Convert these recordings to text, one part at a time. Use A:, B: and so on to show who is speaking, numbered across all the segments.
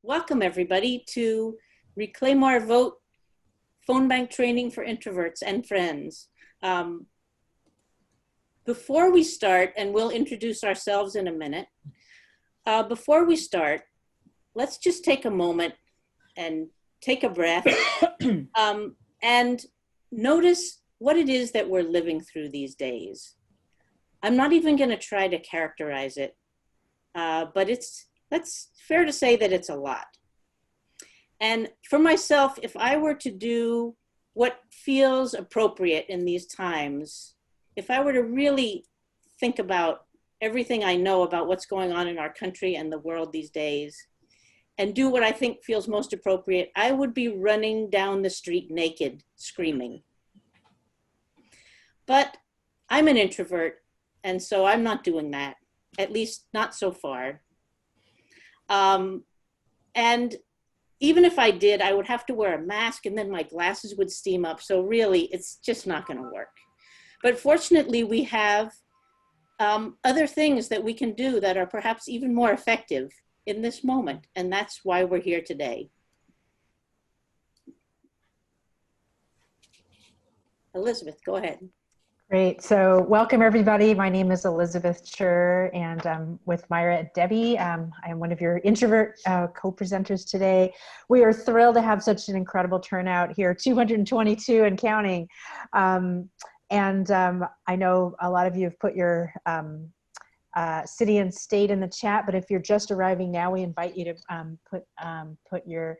A: Welcome everybody to Reclaim Our Vote Phonebank Training for Introverts and Friends. Before we start, and we'll introduce ourselves in a minute, before we start, let's just take a moment and take a breath and notice what it is that we're living through these days. I'm not even going to try to characterize it, but that's fair to say that it's a lot. And for myself, if I were to do what feels appropriate in these times, if I were to really think about everything I know about what's going on in our country and the world these days, and do what I think feels most appropriate, I would be running down the street naked, screaming. But I'm an introvert, and so I'm not doing that, at least not so far. And even if I did, I would have to wear a mask and then my glasses would steam up. So really, it's just not going to work. But fortunately, we have other things that we can do that are perhaps even more effective in this moment. And that's why we're here today. Elizabeth, go ahead.
B: Great. So welcome, everybody. My name is Elizabeth Chur, and I'm with Myra and Debbie. I'm one of your introvert co-presenters today. We are thrilled to have such an incredible turnout here, 222 and counting. I know a lot of you have put your city and state in the chat, but if you're just arriving now, we invite you to put your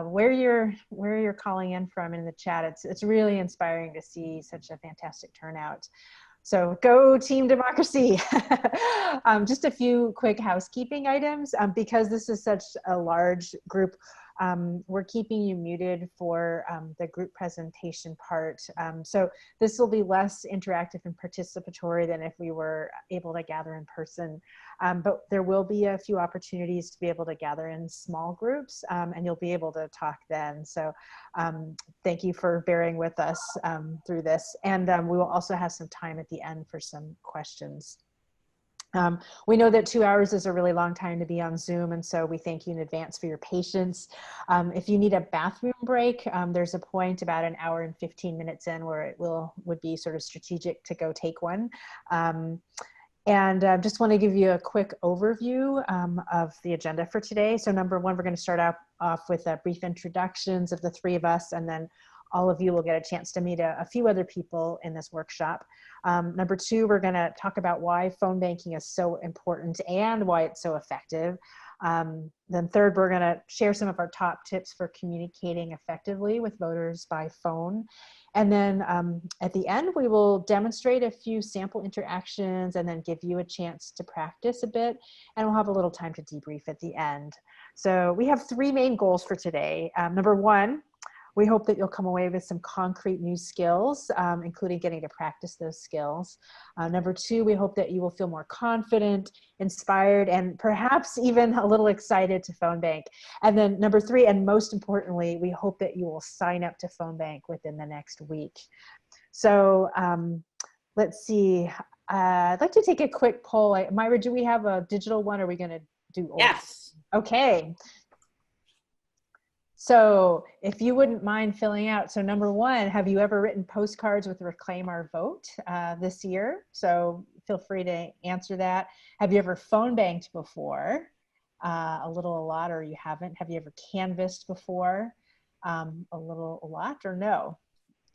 B: where you're calling in from in the chat. It's really inspiring to see such a fantastic turnout. So go Team Democracy. Just a few quick housekeeping items. Because this is such a large group, we're keeping you muted for the group presentation part. So this will be less interactive and participatory than if we were able to gather in person. But there will be a few opportunities to be able to gather in small groups, and you'll be able to talk then. So thank you for bearing with us through this. And we will also have some time at the end for some questions. We know that 2 hours is a really long time to be on Zoom, and so we thank you in advance for your patience. If you need a bathroom break, there's a point about an hour and 15 minutes in where it would be sort of strategic to go take one. Just want to give you a quick overview of the agenda for today. So number one, we're going to start off with brief introductions of the three of us, and then all of you will get a chance to meet a few other people in this workshop. Number two, we're going to talk about why phone banking is so important and why it's so effective. Then third, we're going to share some of our top tips for communicating effectively with voters by phone. And then at the end, we will demonstrate a few sample interactions and then give you a chance to practice a bit. And we'll have a little time to debrief at the end. So we have three main goals for today. Number one, we hope that you'll come away with some concrete new skills, including getting to practice those skills. Number two, we hope that you will feel more confident, inspired, and perhaps even a little excited to phone bank. And then number three, and most importantly, we hope that you will sign up to phone bank within the next week. So let's see. I'd like to take a quick poll. Myra, do we have a digital one, or are we going to do old?
A: Yes.
B: Okay. So if you wouldn't mind filling out, so number one, have you ever written postcards with Reclaim Our Vote this year? So feel free to answer that. Have you ever phone banked before? A little, a lot, or you haven't? Have you ever canvassed before? A little, a lot, or no?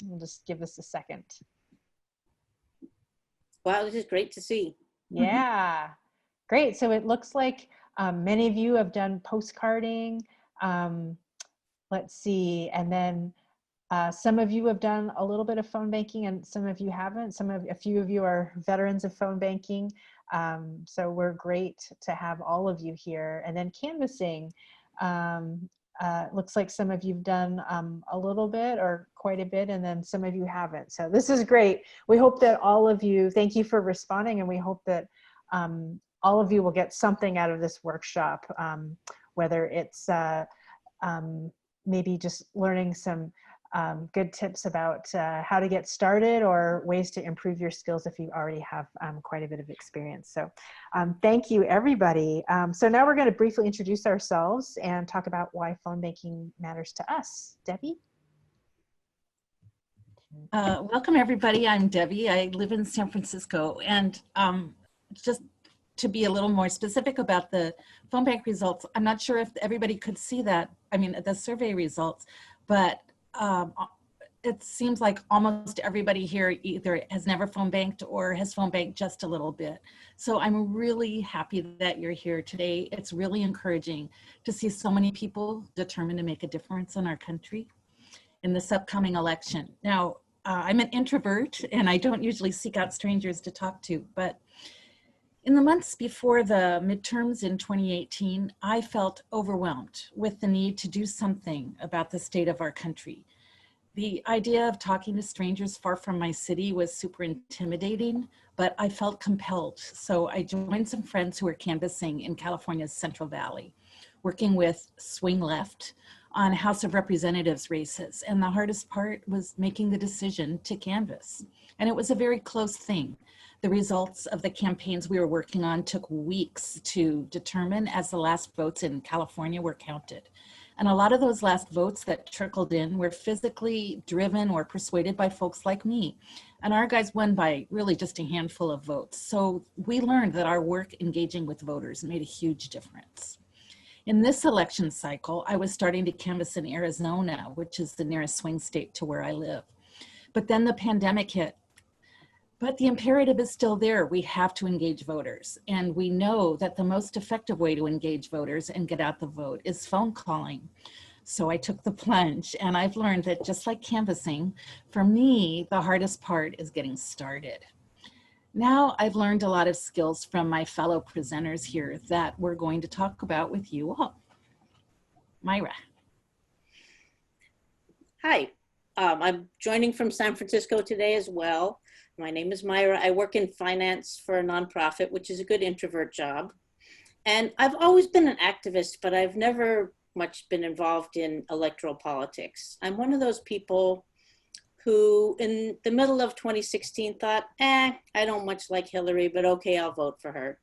B: We'll just give this a second.
A: Wow, this is great to see.
B: Yeah, great. So it looks like many of you have done postcarding. Let's see, and then some of you have done a little bit of phone banking and some of you haven't. A few of you are veterans of phone banking. So we're great to have all of you here. And then canvassing, looks like some of you've done a little bit or quite a bit, and then some of you haven't. So this is great. We hope that all of you, thank you for responding, and we hope that all of you will get something out of this workshop, whether it's maybe just learning some good tips about how to get started or ways to improve your skills if you already have quite a bit of experience. So thank you, everybody. So now we're going to briefly introduce ourselves and talk about why phone banking matters to us. Debbie?
C: Welcome, everybody. I'm Debbie. I live in San Francisco. And just to be a little more specific about the phone bank results, I'm not sure if everybody could see that, I mean, the survey results, but it seems like almost everybody here either has never phone banked or has phone banked just a little bit. So I'm really happy that you're here today. It's really encouraging to see so many people determined to make a difference in our country in this upcoming election. Now, I'm an introvert and I don't usually seek out strangers to talk to, but in the months before the midterms in 2018, I felt overwhelmed with the need to do something about the state of our country. The idea of talking to strangers far from my city was super intimidating, but I felt compelled. So I joined some friends who were canvassing in California's Central Valley, working with Swing Left on House of Representatives races. And the hardest part was making the decision to canvass. And it was a very close thing. The results of the campaigns we were working on took weeks to determine as the last votes in California were counted. And a lot of those last votes that trickled in were physically driven or persuaded by folks like me. And our guys won by really just a handful of votes. So we learned that our work engaging with voters made a huge difference. In this election cycle, I was starting to canvass in Arizona, which is the nearest swing state to where I live. But then the pandemic hit. But the imperative is still there. We have to engage voters. And we know that the most effective way to engage voters and get out the vote is phone calling. So I took the plunge, and I've learned that just like canvassing, for me, the hardest part is getting started. Now I've learned a lot of skills from my fellow presenters here that we're going to talk about with you all. Myra.
A: Hi, I'm joining from San Francisco today as well. My name is Myra. I work in finance for a nonprofit, which is a good introvert job. And I've always been an activist, but I've never much been involved in electoral politics. I'm one of those people who in the middle of 2016 thought, I don't much like Hillary, but okay, I'll vote for her.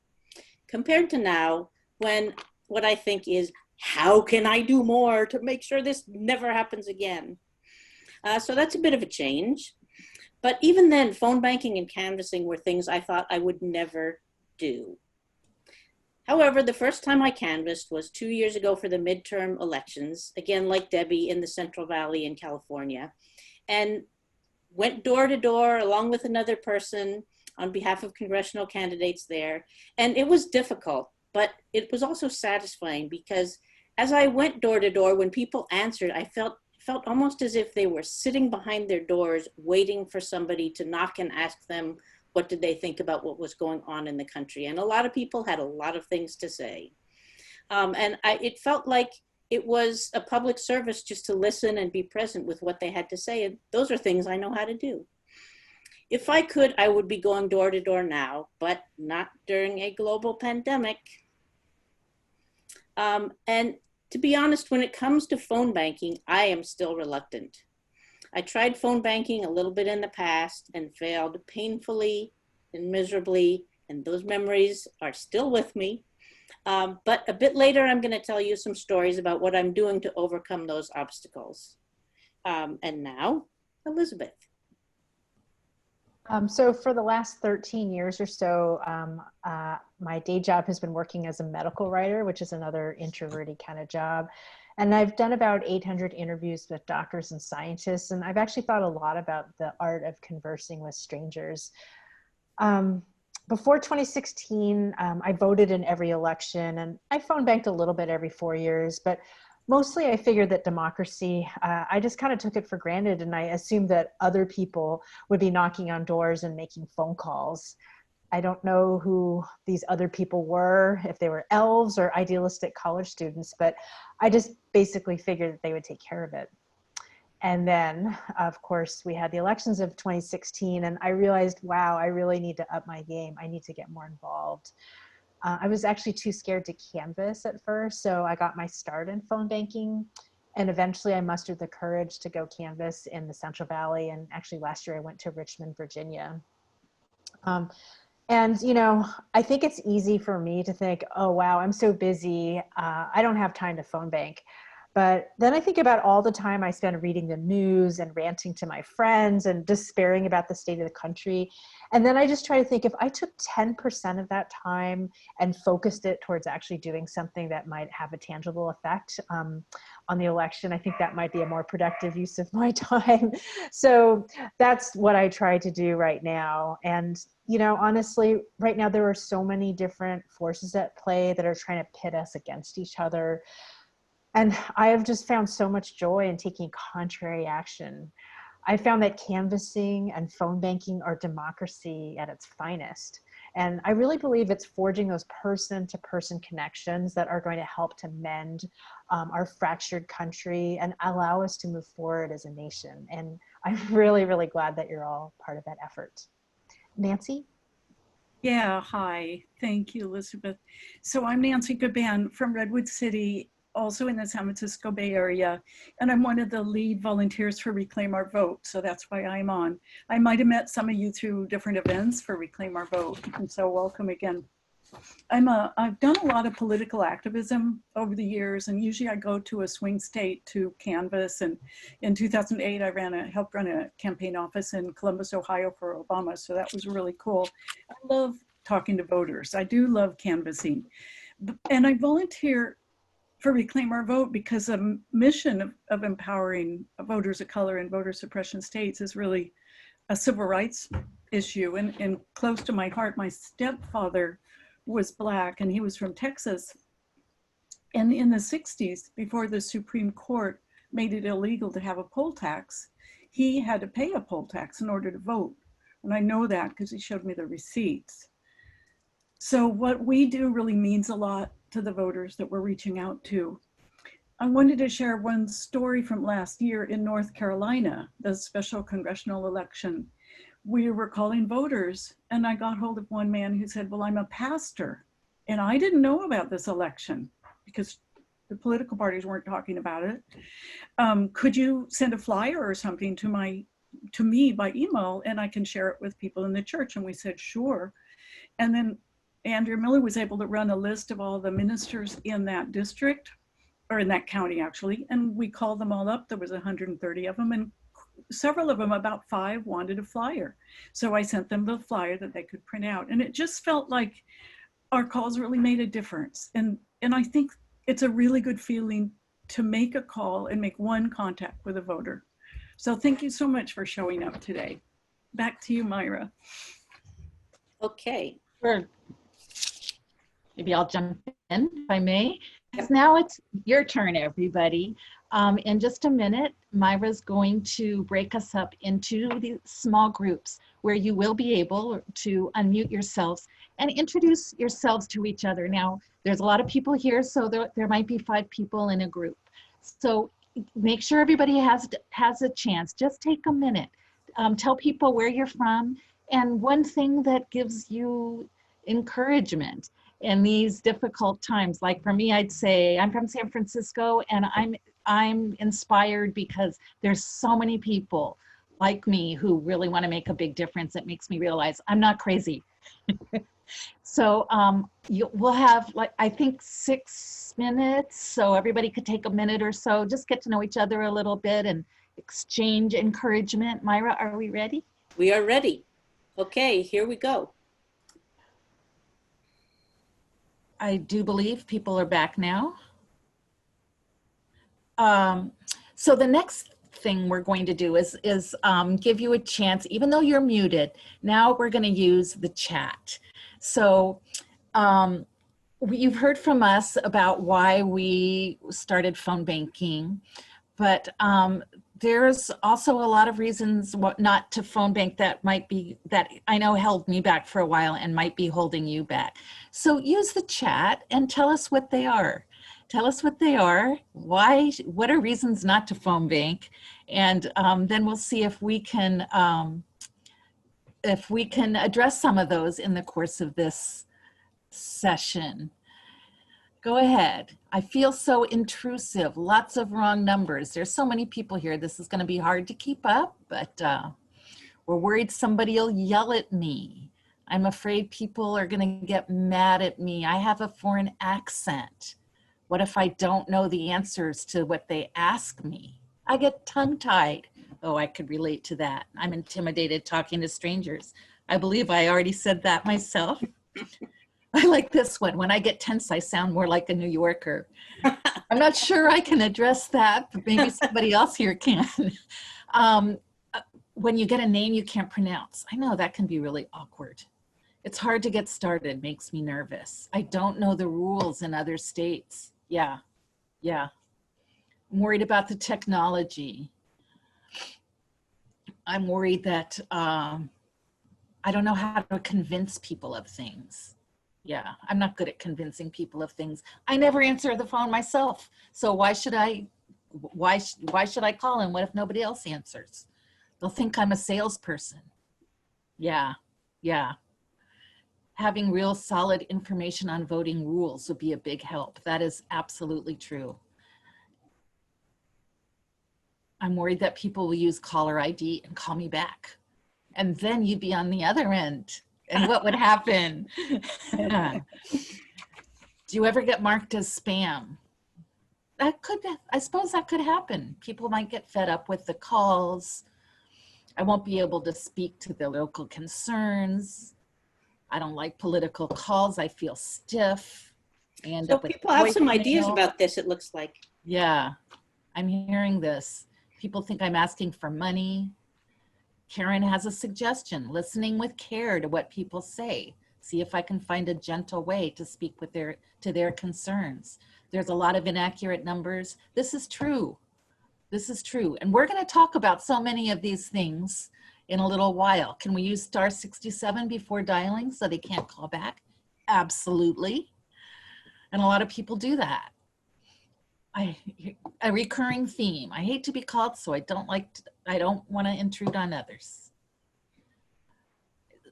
A: Compared to now, when what I think is, how can I do more to make sure this never happens again? So that's a bit of a change. But even then, phone banking and canvassing were things I thought I would never do. However, the first time I canvassed was 2 years ago for the midterm elections, again, like Debbie, in the Central Valley in California, and went door to door along with another person on behalf of congressional candidates there. And it was difficult, but it was also satisfying because as I went door to door, when people answered, I felt almost as if they were sitting behind their doors waiting for somebody to knock and ask them what did they think about what was going on in the country. And a lot of people had a lot of things to say. It felt like it was a public service just to listen and be present with what they had to say. And those are things I know how to do. If I could, I would be going door to door now, but not during a global pandemic. And to be honest, when it comes to phone banking, I am still reluctant. I tried phone banking a little bit in the past and failed painfully and miserably, and those memories are still with me. But a bit later, I'm going to tell you some stories about what I'm doing to overcome those obstacles. And now, Elizabeth.
B: So for the last 13 years or so, my day job has been working as a medical writer, which is another introverted kind of job. And I've done about 800 interviews with doctors and scientists. And I've actually thought a lot about the art of conversing with strangers. Before 2016, I voted in every election, and I phone banked a little bit every 4 years, but mostly I figured that democracy, I just kind of took it for granted, and I assumed that other people would be knocking on doors and making phone calls. I don't know who these other people were, if they were elves or idealistic college students, but I just basically figured that they would take care of it. And then, of course, we had the elections of 2016, and I realized, wow, I really need to up my game. I need to get more involved. I was actually too scared to canvass at first, so I got my start in phone banking And eventually I mustered the courage to go canvass in the Central Valley. And actually last year I went to Richmond, Virginia. And, you know, I think it's easy for me to think, oh, wow, I'm so busy. I don't have time to phone bank. But then I think about all the time I spend reading the news and ranting to my friends and despairing about the state of the country. And then I just try to think, if I took 10% of that time and focused it towards actually doing something that might have a tangible effect on the election, I think that might be a more productive use of my time. So that's what I try to do right now. And, you know, honestly, right now there are so many different forces at play that are trying to pit us against each other. And I have just found so much joy in taking contrary action. I found that canvassing and phone banking are democracy at its finest. And I really believe it's forging those person-to-person connections that are going to help to mend our fractured country and allow us to move forward as a nation. And I'm really, really glad that you're all part of that effort. Nancy?
D: Yeah, hi. Thank you, Elizabeth. So I'm Nancy Goodban from Redwood City, also in the San Francisco Bay Area, and I'm one of the lead volunteers for Reclaim Our Vote, so that's why I'm on. I might have met some of you through different events for Reclaim Our Vote, and so welcome again. I've done a lot of political activism over the years, and usually I go to a swing state to canvass, and in 2008 I helped run a campaign office in Columbus, Ohio for Obama, so that was really cool. I love talking to voters. I do love canvassing, and I volunteer for Reclaim Our Vote because the mission of empowering voters of color in voter suppression states is really a civil rights issue, and close to my heart. My stepfather was Black, and he was from Texas. And in the 60s, before the Supreme Court made it illegal to have a poll tax, he had to pay a poll tax in order to vote. And I know that because he showed me the receipts. So what we do really means a lot to the voters that we're reaching out to. I wanted to share one story from last year in North Carolina, the special congressional election. We were calling voters, and I got hold of one man who said, well, I'm a pastor, and I didn't know about this election because the political parties weren't talking about it. Could you send a flyer or something to me by email, and I can share it with people in the church? And we said, sure. And then Andrea Miller was able to run a list of all the ministers in that district, or in that county actually, and we called them all up. There was 130 of them, and several of them, about 5, wanted a flyer. So I sent them the flyer that they could print out. And it just felt like our calls really made a difference. And I think it's a really good feeling to make a call and make one contact with a voter. So thank you so much for showing up today. Back to you, Myra.
A: Okay.
C: Sure. Maybe I'll jump in if I may. Because now it's your turn, everybody. In just a minute, Myra's going to break us up into the small groups where you will be able to unmute yourselves and introduce yourselves to each other. Now, there's a lot of people here, so there might be 5 people in a group. So make sure everybody has a chance. Just take a minute. Tell people where you're from and one thing that gives you encouragement in these difficult times. Like for me, I'd say I'm from San Francisco, and I'm inspired because there's so many people like me who really want to make a big difference. It makes me realize I'm not crazy. So we'll have, like, I think 6 minutes, so everybody could take a minute or so, just get to know each other a little bit and exchange encouragement. Myra, are we ready?
A: We are ready. Okay, here we go.
C: I do believe people are back now. So the next thing we're going to do is give you a chance, even though you're muted, now we're going to use the chat. So you've heard from us about why we started phone banking, but there's also a lot of reasons not to phone bank that I know held me back for a while and might be holding you back. So use the chat and tell us what they are. Tell us what they are, what are reasons not to phone bank, and then we'll see if we can address some of those in the course of this session. Go ahead. I feel so intrusive. Lots of wrong numbers. There's so many people here. This is going to be hard to keep up, but we're worried somebody will yell at me. I'm afraid people are going to get mad at me. I have a foreign accent. What if I don't know the answers to what they ask me? I get tongue-tied. Oh, I could relate to that. I'm intimidated talking to strangers. I believe I already said that myself. I like this one. When I get tense, I sound more like a New Yorker. I'm not sure I can address that, but maybe somebody else here can. When you get a name you can't pronounce, I know that can be really awkward. It's hard to get started, makes me nervous. I don't know the rules in other states. Yeah. I'm worried about the technology. I'm worried that I don't know how to convince people of things. Yeah, I'm not good at convincing people of things. I never answer the phone myself. So why should I call in? What if nobody else answers? They'll think I'm a salesperson. Yeah. Having real solid information on voting rules would be a big help. That is absolutely true. I'm worried that people will use caller ID and call me back. And then you'd be on the other end. And what would happen? Do you ever get marked as spam? I suppose that could happen. People might get fed up with the calls. I won't be able to speak to their local concerns. I don't like political calls. I feel stiff.
A: So people have some ideas about this, it looks like.
C: Yeah, I'm hearing this. People think I'm asking for money. Karen has a suggestion, listening with care to what people say. See if I can find a gentle way to speak with to their concerns. There's a lot of inaccurate numbers. This is true. And we're going to talk about so many of these things in a little while. Can we use *67 before dialing so they can't call back? Absolutely. And a lot of people do that. A recurring theme. I hate to be called, so I don't want to intrude on others.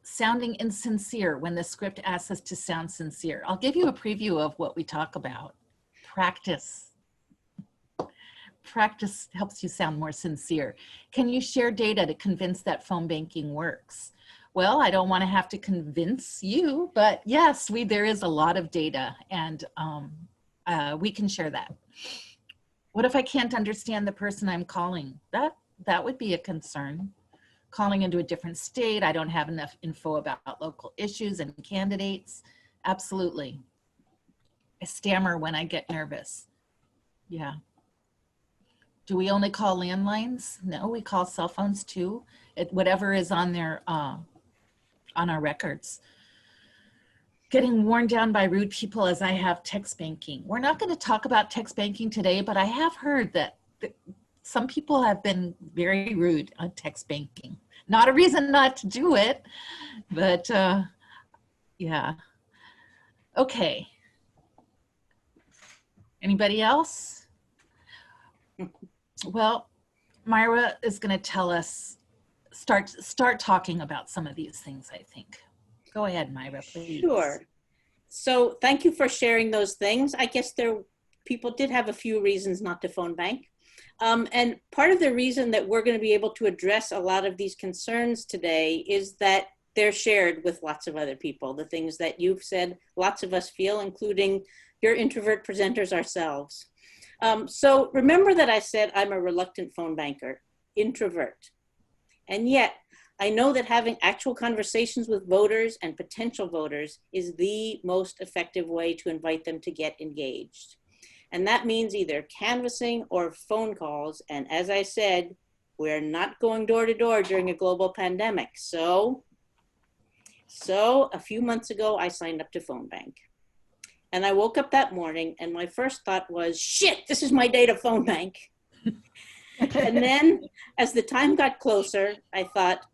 C: Sounding insincere when the script asks us to sound sincere. I'll give you a preview of what we talk about. Practice helps you sound more sincere. Can you share data to convince that phone banking works? Well, I don't want to have to convince you, but yes, there is a lot of data, and we can share that. What if I can't understand the person I'm calling? That would be a concern. Calling into a different state, I don't have enough info about local issues and candidates. Absolutely. I stammer when I get nervous. Yeah. Do we only call landlines? No, we call cell phones too. Whatever is on their on our records. Getting worn down by rude people as I have text banking. We're not going to talk about text banking today, but I have heard that some people have been very rude on text banking. Not a reason not to do it, but yeah. Okay. Anybody else? Well, Myra is going to tell us, start talking about some of these things, I think. Go ahead, Myra, please.
A: Sure. So thank you for sharing those things. I guess people did have a few reasons not to phone bank. And part of the reason that we're going to be able to address a lot of these concerns today is that they're shared with lots of other people. The things that you've said, lots of us feel, including your introvert presenters ourselves. So remember that I said I'm a reluctant phone banker, introvert. And yet, I know that having actual conversations with voters and potential voters is the most effective way to invite them to get engaged. And that means either canvassing or phone calls. And as I said, we're not going door to door during a global pandemic. So a few months ago, I signed up to Phone Bank. And I woke up that morning and my first thought was, shit, this is my day to phone bank. And then as the time got closer, I thought,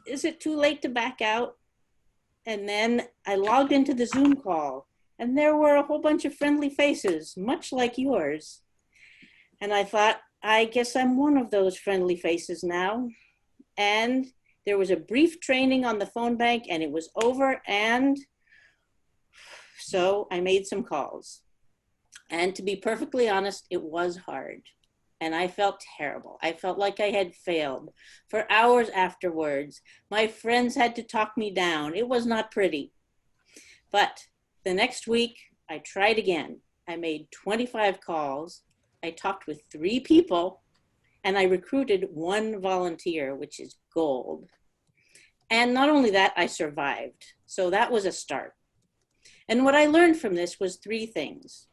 A: is it too late to back out? And then I logged into the Zoom call and there were a whole bunch of friendly faces, much like yours. And I thought, I guess I'm one of those friendly faces now. And there was a brief training on the phone bank and it was over, and so I made some calls. And to be perfectly honest, it was hard. And I felt terrible. I felt like I had failed. For hours afterwards, my friends had to talk me down. It was not pretty. But the next week, I tried again. I made 25 calls. I talked with 3 people, and I recruited 1 volunteer, which is gold. And not only that, I survived. So that was a start. And what I learned from this was 3 things.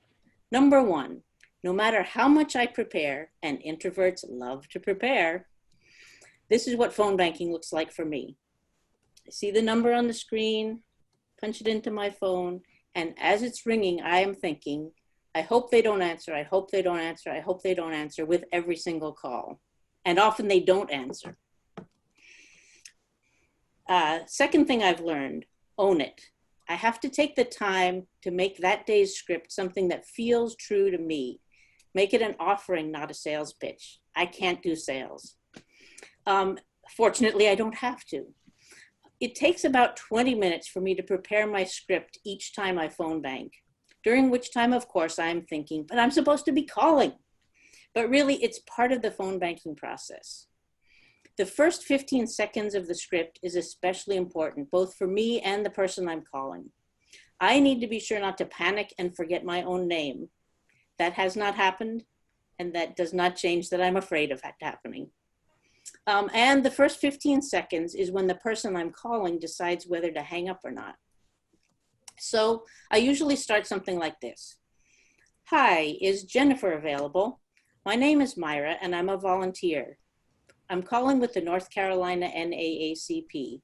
A: Number 1, no matter how much I prepare, and introverts love to prepare, this is what phone banking looks like for me. I see the number on the screen, punch it into my phone, and as it's ringing, I am thinking, I hope they don't answer, I hope they don't answer, I hope they don't answer with every single call. And often they don't answer. Second thing I've learned, own it. I have to take the time to make that day's script something that feels true to me. Make it an offering, not a sales pitch. I can't do sales. Fortunately, I don't have to. It takes about 20 minutes for me to prepare my script each time I phone bank, during which time, of course, I'm thinking, but I'm supposed to be calling. But really, it's part of the phone banking process. The first 15 seconds of the script is especially important, both for me and the person I'm calling. I need to be sure not to panic and forget my own name. That has not happened, and that does not change that I'm afraid of it happening. And the first 15 seconds is when the person I'm calling decides whether to hang up or not. So I usually start something like this. Hi, is Jennifer available? My name is Myra, and I'm a volunteer. I'm calling with the North Carolina NAACP.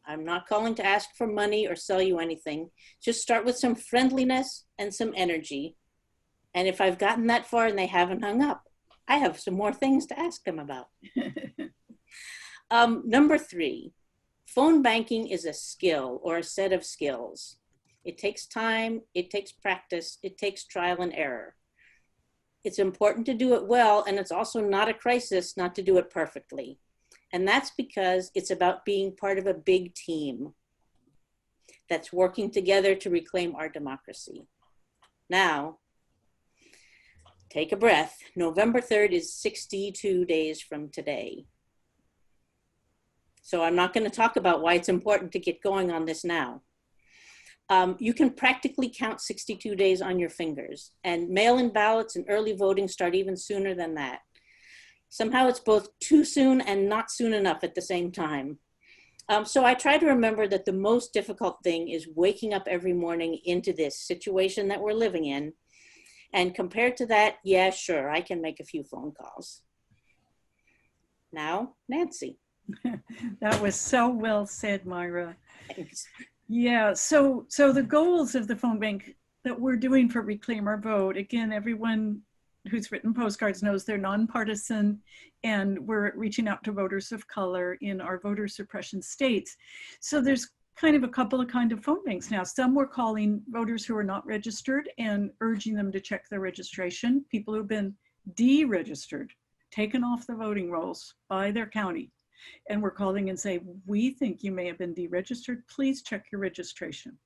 A: I'm not calling to ask for money or sell you anything. Just start with some friendliness and some energy. And if I've gotten that far and they haven't hung up, I have some more things to ask them about. Number 3, phone banking is a skill or a set of skills. It takes time, it takes practice, it takes trial and error. It's important to do it well, and it's also not a crisis not to do it perfectly. And that's because it's about being part of a big team that's working together to reclaim our democracy. Now, take a breath. November 3rd is 62 days from today. So I'm not going to talk about why it's important to get going on this now. You can practically count 62 days on your fingers, and mail-in ballots and early voting start even sooner than that. Somehow it's both too soon and not soon enough at the same time. So I try to remember that the most difficult thing is waking up every morning into this situation that we're living in. And compared to that, yeah, sure, I can make a few phone calls. Now, Nancy.
D: That was so well said, Myra.
A: Thanks.
D: Yeah, so the goals of the phone bank that we're doing for Reclaim Our Vote, again, everyone who's written postcards knows they're nonpartisan, and we're reaching out to voters of color in our voter suppression states. So there's kind of a couple of phone banks now. Some we're calling voters who are not registered and urging them to check their registration, people who've been deregistered, taken off the voting rolls by their county. And we're calling and say, we think you may have been deregistered. Please check your registration.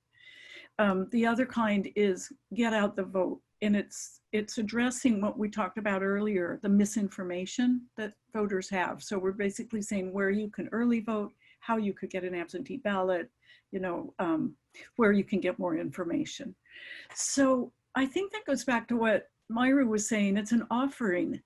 D: The other kind is get out the vote. And it's addressing what we talked about earlier, the misinformation that voters have. So we're basically saying where you can early vote, how you could get an absentee ballot, where you can get more information. So I think that goes back to what Myra was saying. It's an offering.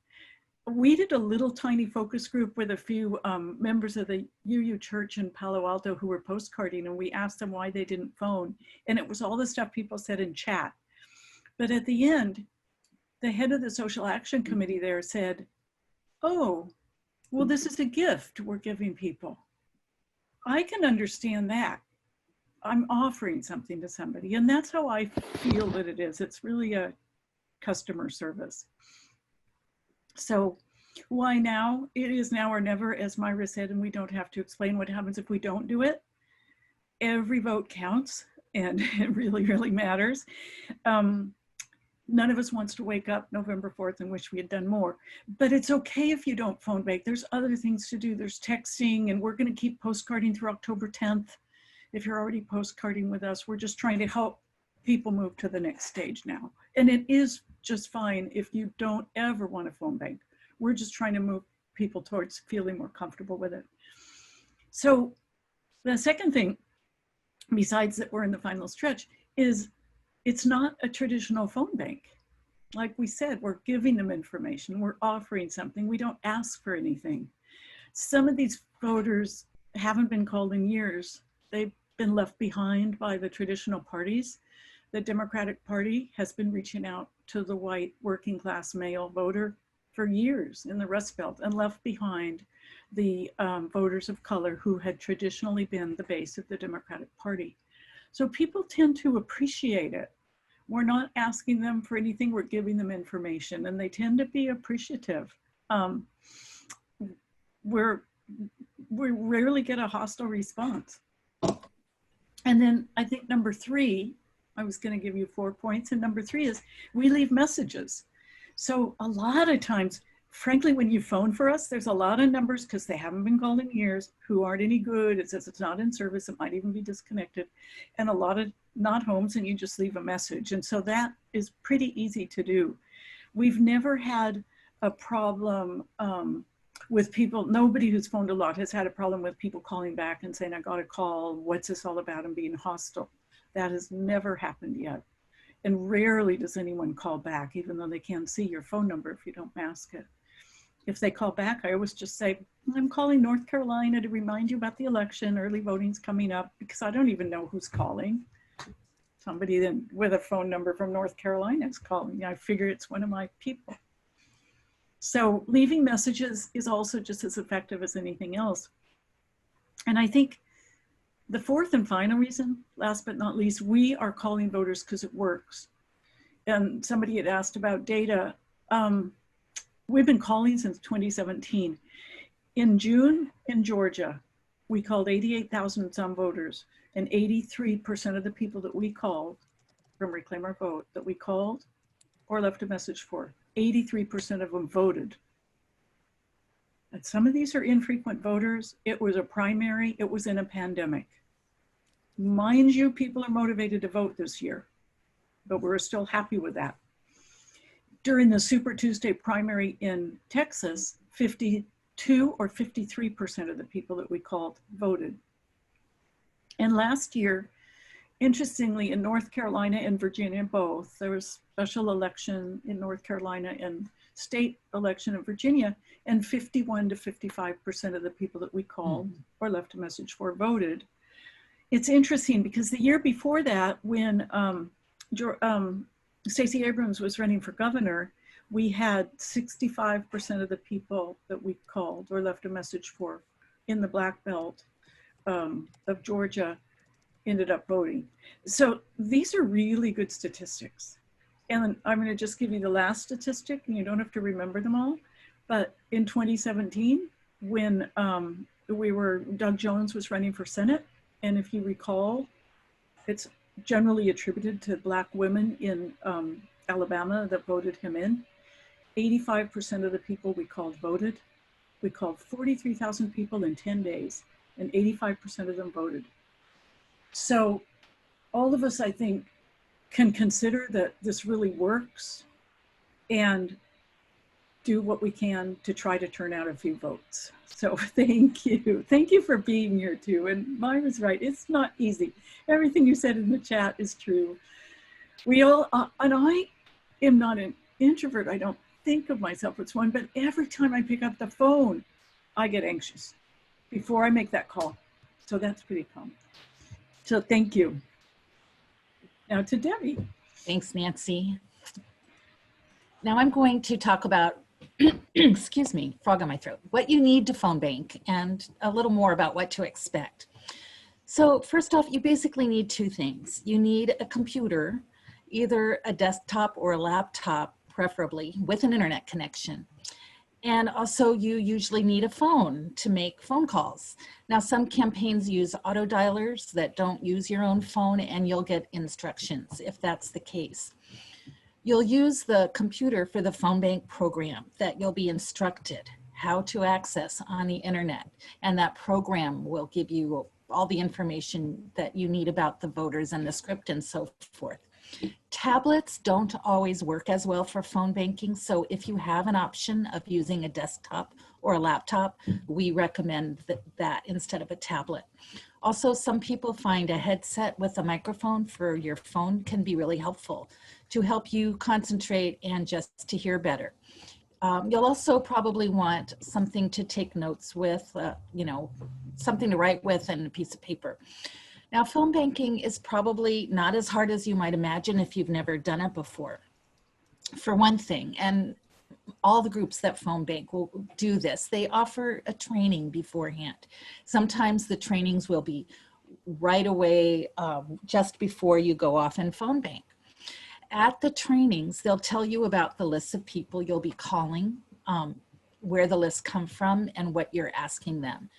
D: We did a little tiny focus group with a few members of the UU Church in Palo Alto who were postcarding, and we asked them why they didn't phone. And it was all the stuff people said in chat. But at the end, the head of the Social Action Committee there said, oh, well, this is a gift we're giving people. I can understand that. I'm offering something to somebody. And that's how I feel that it is. It's really a customer service. So why now? It is now or never, as Myra said, and we don't have to explain what happens if we don't do it. Every vote counts, and it really, really matters. None of us wants to wake up November 4th and wish we had done more, but it's okay if you don't phone bank. There's other things to do. There's texting, and we're going to keep postcarding through October 10th. If you're already postcarding with us, we're just trying to help people move to the next stage now. And it is just fine if you don't ever want a phone bank. We're just trying to move people towards feeling more comfortable with it. So the second thing, besides that we're in the final stretch, is it's not a traditional phone bank. Like we said, we're giving them information, we're offering something, we don't ask for anything. Some of these voters haven't been called in years. They've been left behind by the traditional parties. The Democratic Party has been reaching out to the white working class male voter for years in the Rust Belt and left behind the voters of color who had traditionally been the base of the Democratic Party. So people tend to appreciate it. We're not asking them for anything, we're giving them information, and they tend to be appreciative. We rarely get a hostile response. And then I think number 3, I was going to give you 4 points, and number 3 is we leave messages. So a lot of times, frankly, when you phone for us, there's a lot of numbers because they haven't been called in years who aren't any good. It says it's not in service. It might even be disconnected, and a lot of not homes, and you just leave a message. And so that is pretty easy to do. We've never had a problem with people. Nobody who's phoned a lot has had a problem with people calling back and saying, I got a call, what's this all about, and being hostile. That has never happened yet. And rarely does anyone call back, even though they can see your phone number if you don't mask it. If they call back, I always just say, I'm calling North Carolina to remind you about the election. Early voting's coming up, because I don't even know who's calling. Somebody then with a phone number from North Carolina is calling. I figure it's one of my people. So leaving messages is also just as effective as anything else. And I think the fourth and final reason, last but not least, we are calling voters because it works. And somebody had asked about data. We've been calling since 2017. In June in Georgia, we called 88,000 some voters, and 83% of the people that we called from Reclaim Our Vote that we called or left a message for, 83% of them voted. And some of these are infrequent voters. It was a primary, it was in a pandemic. Mind you, people are motivated to vote this year, but we're still happy with that. During the Super Tuesday primary in Texas, 52 or 53% of the people that we called voted. And last year, interestingly, in North Carolina and Virginia both, there was special election in North Carolina and state election in Virginia, and 51 to 55% of the people that we called or left a message for voted. It's interesting because the year before that, when Stacey Abrams was running for governor, we had 65% of the people that we called or left a message for in the Black Belt of Georgia ended up voting. So these are really good statistics. And I'm going to just give you the last statistic, and you don't have to remember them all. But in 2017, when Doug Jones was running for Senate, and if you recall, it's generally attributed to Black women in Alabama that voted him in. 85% of the people we called voted. We called 43,000 people in 10 days, and 85% of them voted. So all of us, I think, can consider that this really works and do what we can to try to turn out a few votes. So thank you. Thank you for being here too. And Myra's right, it's not easy. Everything you said in the chat is true. We all, and I am not an introvert. I don't think of myself as one, but every time I pick up the phone, I get anxious before I make that call. So that's pretty common. So thank you. Now to Debbie.
C: Thanks, Nancy. Now I'm going to talk about, excuse me, frog in my throat, what you need to phone bank and a little more about what to expect. So first off, you basically need 2 things. You need a computer, either a desktop or a laptop, preferably with an internet connection. And also you usually need a phone to make phone calls. Now some campaigns use auto dialers that don't use your own phone, and you'll get instructions if that's the case. You'll use the computer for the phone bank program that you'll be instructed how to access on the internet. And that program will give you all the information that you need about the voters and the script and so forth. Tablets don't always work as well for phone banking, so if you have an option of using a desktop or a laptop, we recommend that instead of a tablet. Also, some people find a headset with a microphone for your phone can be really helpful to help you concentrate and just to hear better. You'll also probably want something to take notes with, something to write with and a piece of paper. Now, phone banking is probably not as hard as you might imagine if you've never done it before. For one thing, and all the groups that phone bank will do this, they offer a training beforehand. Sometimes the trainings will be right away just before you go off and phone bank. At the trainings, they'll tell you about the lists of people you'll be calling, where the lists come from, and what you're asking them.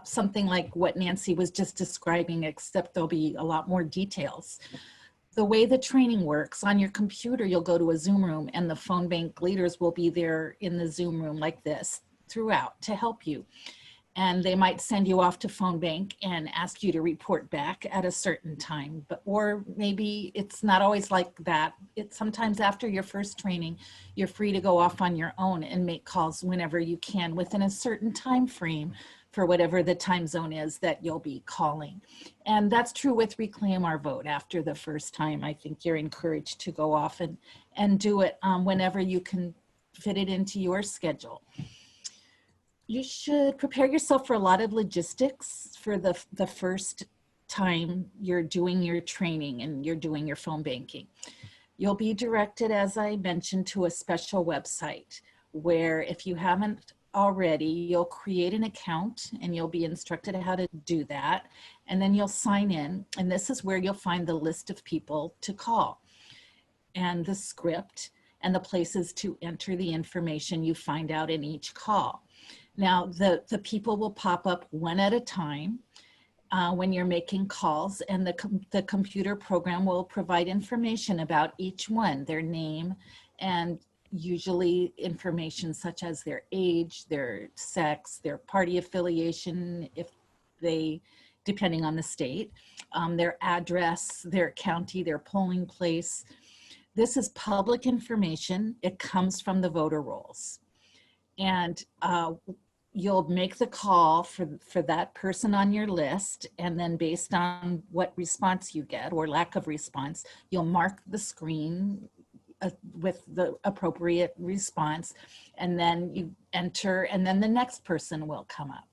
C: Something like what Nancy was just describing, except there'll be a lot more details. The way the training works, on your computer, you'll go to a Zoom room and the phone bank leaders will be there in the Zoom room like this throughout to help you. And they might send you off to phone bank and ask you to report back at a certain time, or maybe it's not always like that. It's sometimes after your first training, you're free to go off on your own and make calls whenever you can within a certain time frame for whatever the time zone is that you'll be calling. And that's true with Reclaim Our Vote. After the first time, I think you're encouraged to go off and do it whenever you can fit it into your schedule. You should prepare yourself for a lot of logistics for the first time you're doing your training and you're doing your phone banking. You'll be directed, as I mentioned, to a special website where, if you haven't already, you'll create an account and you'll be instructed how to do that. And then you'll sign in, and this is where you'll find the list of people to call and the script and the places to enter the information you find out in each call. Now, the people will pop up one at a time when you're making calls, and the computer program will provide information about each one, their name, and usually information such as their age, their sex, their party affiliation, if they, depending on the state, their address, their county, their polling place. This is public information. It comes from the voter rolls. And you'll make the call for that person on your list, and then based on what response you get or lack of response, you'll mark the screen with the appropriate response, and then you enter, and then the next person will come up.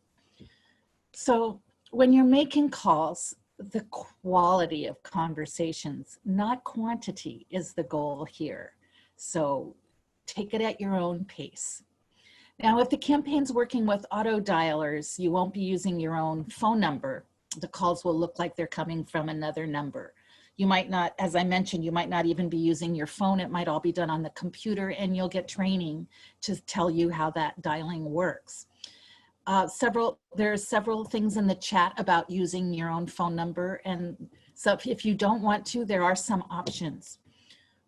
C: So when you're making calls, the quality of conversations, not quantity, is the goal here. So take it at your own pace. Now, if the campaign's working with auto dialers, you won't be using your own phone number. The calls will look like they're coming from another number. You might not, as I mentioned, you might not even be using your phone. It might all be done on the computer, and you'll get training to tell you how that dialing works. There are several things in the chat about using your own phone number. And so if you don't want to, there are some options.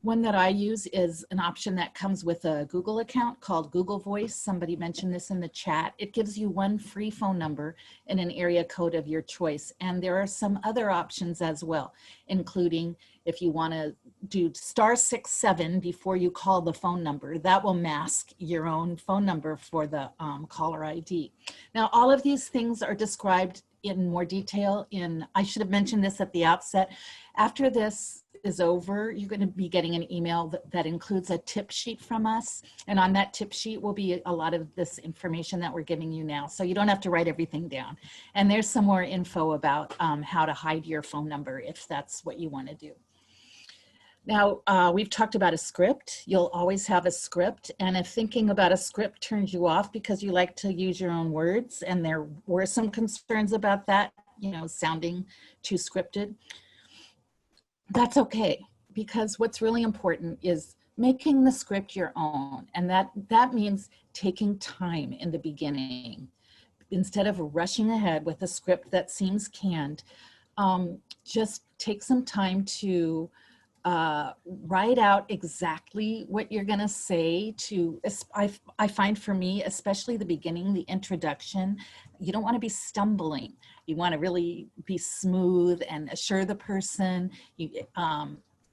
C: One that I use is an option that comes with a Google account called Google Voice. Somebody mentioned this in the chat. It gives you one free phone number and an area code of your choice. And there are some other options as well, including if you want to do *67 before you call the phone number, that will mask your own phone number for the caller ID. Now, all of these things are described in more detail I should have mentioned this at the outset. After this is over, you're going to be getting an email that includes a tip sheet from us. And on that tip sheet will be a lot of this information that we're giving you now. So you don't have to write everything down. And there's some more info about how to hide your phone number if that's what you want to do. Now, we've talked about a script. You'll always have a script. And if thinking about a script turns you off because you like to use your own words, and there were some concerns about that, sounding too scripted, that's okay, because what's really important is making the script your own. And that means taking time in the beginning. Instead of rushing ahead with a script that seems canned, just take some time to write out exactly what you're going to say. I find for me, especially the beginning, the introduction, you don't want to be stumbling. You want to really be smooth and assure the person.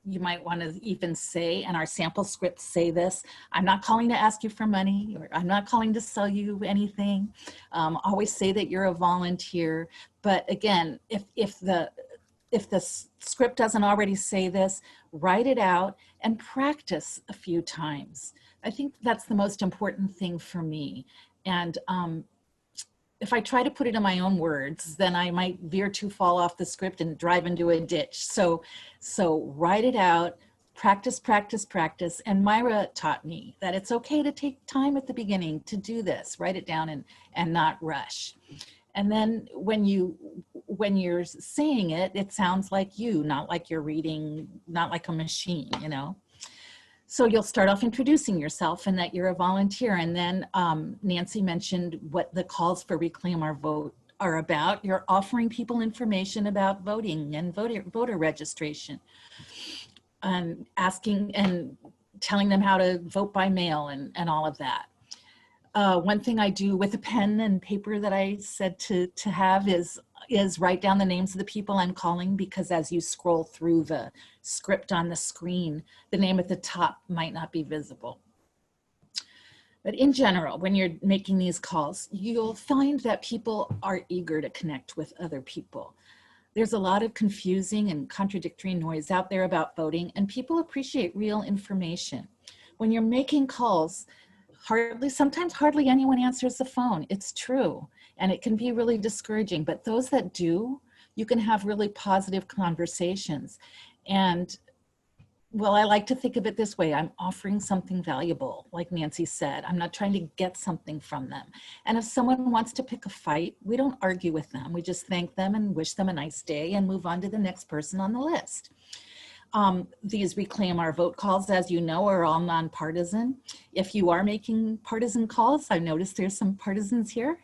C: you might want to even say, and our sample scripts say this, I'm not calling to ask you for money, or I'm not calling to sell you anything. Always say that you're a volunteer. But again, if the script doesn't already say this, write it out and practice a few times. I think that's the most important thing for me. And if I try to put it in my own words, then I might veer too far off the script and drive into a ditch. So write it out, practice, practice, practice. And Myra taught me that it's okay to take time at the beginning to do this, write it down and not rush. And then when you're saying it, it sounds like you, not like you're reading, not like a machine, you know? So you'll start off introducing yourself and that you're a volunteer. And then Nancy mentioned what the calls for Reclaim Our Vote are about. You're offering people information about voting and voter registration, and asking and telling them how to vote by mail and all of that. One thing I do with a pen and paper that I said to have is write down the names of the people I'm calling, because as you scroll through the script on the screen, the name at the top might not be visible. But in general, when you're making these calls, you'll find that people are eager to connect with other people. There's a lot of confusing and contradictory noise out there about voting, and people appreciate real information. When you're making calls, sometimes hardly anyone answers the phone. It's true. And it can be really discouraging, but those that do, you can have really positive conversations. And well, I like to think of it this way. I'm offering something valuable, like Nancy said. I'm not trying to get something from them. And if someone wants to pick a fight, we don't argue with them. We just thank them and wish them a nice day and move on to the next person on the list. These Reclaim Our Vote calls, as you know, are all nonpartisan. If you are making partisan calls, I noticed there's some partisans here,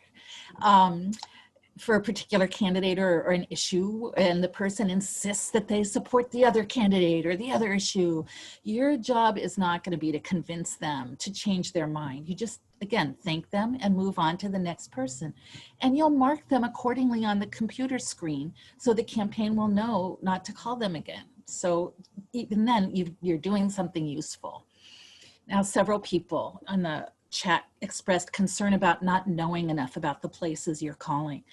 C: for a particular candidate or an issue, and the person insists that they support the other candidate or the other issue, your job is not going to be to convince them to change their mind. You just, again, thank them and move on to the next person. And you'll mark them accordingly on the computer screen so the campaign will know not to call them again. So even then, you're doing something useful. Now, several people on the chat expressed concern about not knowing enough about the places you're calling.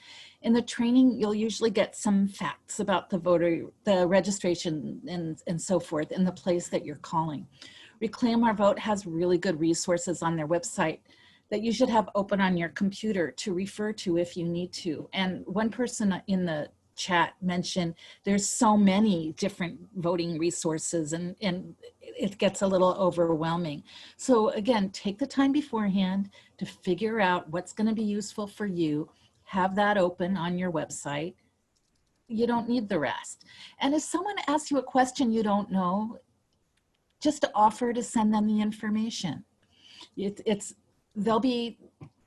C: In the training, you'll usually get some facts about the registration and so forth in the place that you're calling. Reclaim Our Vote has really good resources on their website that you should have open on your computer to refer to if you need to. And one person in the chat mentioned there's so many different voting resources and it gets a little overwhelming. So again, take the time beforehand to figure out what's going to be useful for you. Have that open on your website. You don't need the rest. And if someone asks you a question you don't know, just offer to send them the information.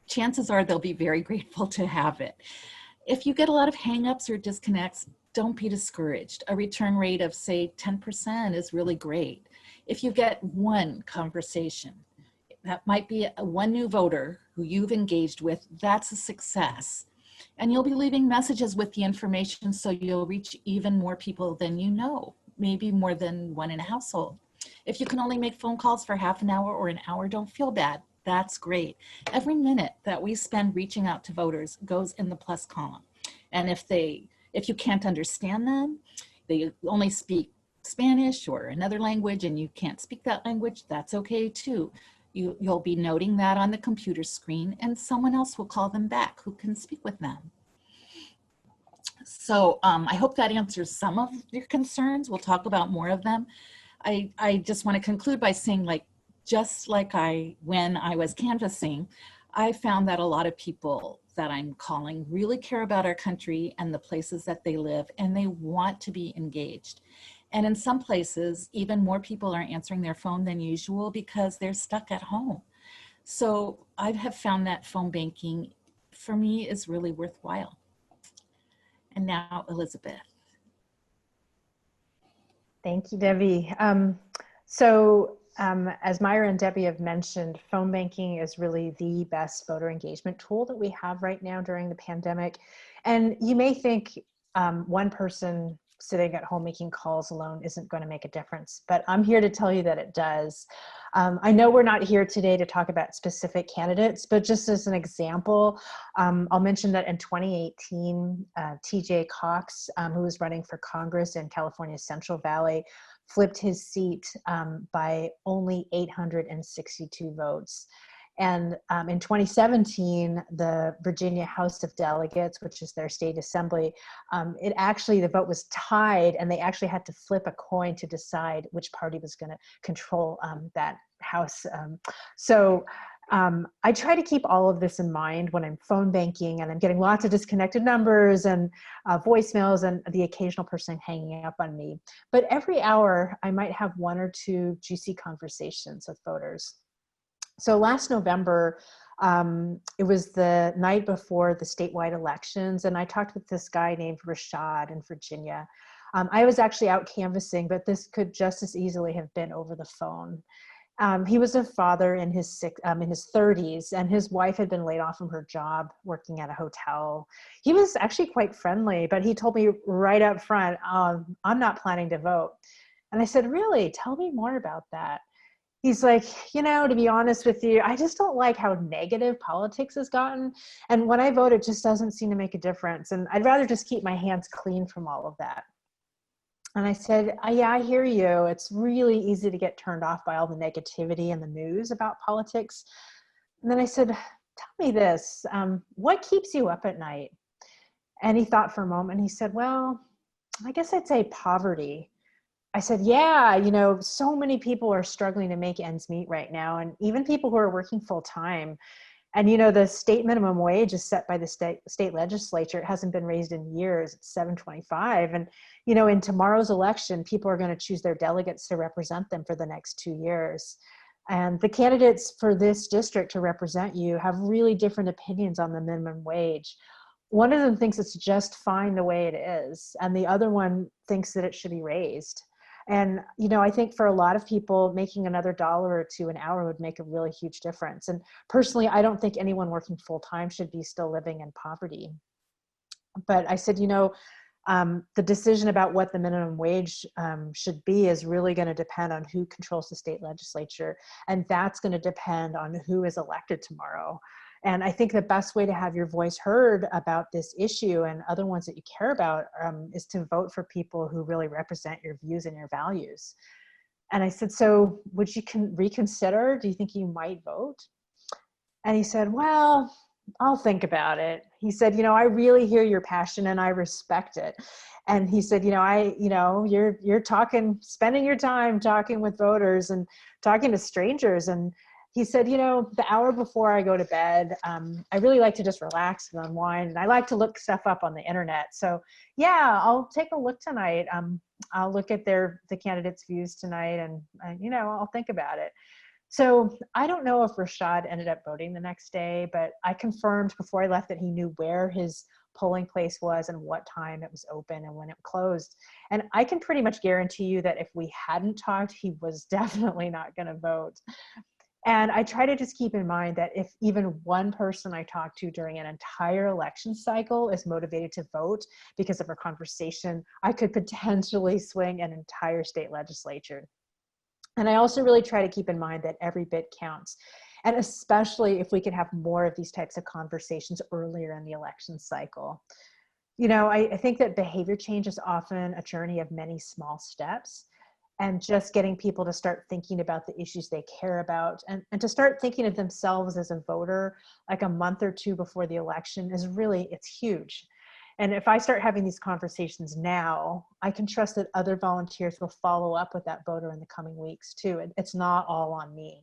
C: Chances are they'll be very grateful to have it. If you get a lot of hangups or disconnects, don't be discouraged. A return rate of, say, 10% is really great. If you get one conversation, that might be one new voter who you've engaged with, that's a success. And you'll be leaving messages with the information so you'll reach even more people than you know, maybe more than one in a household. If you can only make phone calls for half an hour or an hour, don't feel bad. That's great. Every minute that we spend reaching out to voters goes in the plus column. And if you can't understand them, they only speak Spanish or another language and you can't speak that language, that's okay too. You'll be noting that on the computer screen and someone else will call them back who can speak with them. So I hope that answers some of your concerns. We'll talk about more of them. I just want to conclude by saying, just like when I was canvassing, I found that a lot of people that I'm calling really care about our country and the places that they live, and they want to be engaged. And in some places, even more people are answering their phone than usual because they're stuck at home. So I have found that phone banking for me is really worthwhile. And now, Elizabeth.
B: Thank you, Debbie. As Myra and Debbie have mentioned, phone banking is really the best voter engagement tool that we have right now during the pandemic. And you may think one person sitting at home making calls alone isn't going to make a difference. But I'm here to tell you that it does. I know we're not here today to talk about specific candidates, but just as an example, I'll mention that in 2018, TJ Cox, who was running for Congress in California's Central Valley, flipped his seat by only 862 votes. And in 2017, the Virginia House of Delegates, which is their state assembly, the vote was tied, and they actually had to flip a coin to decide which party was going to control that house. I try to keep all of this in mind when I'm phone banking, and I'm getting lots of disconnected numbers and voicemails and the occasional person hanging up on me. But every hour, I might have one or two juicy conversations with voters. So last November, it was the night before the statewide elections, and I talked with this guy named Rashad in Virginia. I was actually out canvassing, but this could just as easily have been over the phone. He was a father in his 30s, and his wife had been laid off from her job working at a hotel. He was actually quite friendly, but he told me right up front, I'm not planning to vote. And I said, really? Tell me more about that. He's like, to be honest with you, I just don't like how negative politics has gotten. And when I vote, it just doesn't seem to make a difference. And I'd rather just keep my hands clean from all of that. And I said, yeah, I hear you. It's really easy to get turned off by all the negativity in the news about politics. And then I said, tell me this, what keeps you up at night? And he thought for a moment. He said, well, I guess I'd say poverty. I said, yeah, so many people are struggling to make ends meet right now, and even people who are working full time. And, the state minimum wage is set by the state legislature. It hasn't been raised in years. It's $7.25. And, in tomorrow's election, people are going to choose their delegates to represent them for the next 2 years. And the candidates for this district to represent you have really different opinions on the minimum wage. One of them thinks it's just fine the way it is, and the other one thinks that it should be raised. And, I think for a lot of people, making another $1 or $2 an hour would make a really huge difference. And personally, I don't think anyone working full time should be still living in poverty. But I said, the decision about what the minimum wage should be is really going to depend on who controls the state legislature. And that's going to depend on who is elected tomorrow. And I think the best way to have your voice heard about this issue and other ones that you care about is to vote for people who really represent your views and your values. And I said, so would you reconsider? Do you think you might vote? And he said, well, I'll think about it. He said, I really hear your passion and I respect it. And he said, you're spending your time talking with voters and talking to strangers. And he said, the hour before I go to bed, I really like to just relax and unwind. And I like to look stuff up on the internet. So yeah, I'll take a look tonight. I'll look at the candidates' views tonight and, I'll think about it. So I don't know if Rashad ended up voting the next day, but I confirmed before I left that he knew where his polling place was and what time it was open and when it closed. And I can pretty much guarantee you that if we hadn't talked, he was definitely not going to vote. And I try to just keep in mind that if even one person I talk to during an entire election cycle is motivated to vote because of a conversation, I could potentially swing an entire state legislature. And I also really try to keep in mind that every bit counts. And especially if we can have more of these types of conversations earlier in the election cycle. I think that behavior change is often a journey of many small steps. And just getting people to start thinking about the issues they care about and to start thinking of themselves as a voter like a month or two before the election it's huge. And if I start having these conversations now, I can trust that other volunteers will follow up with that voter in the coming weeks too. It's not all on me.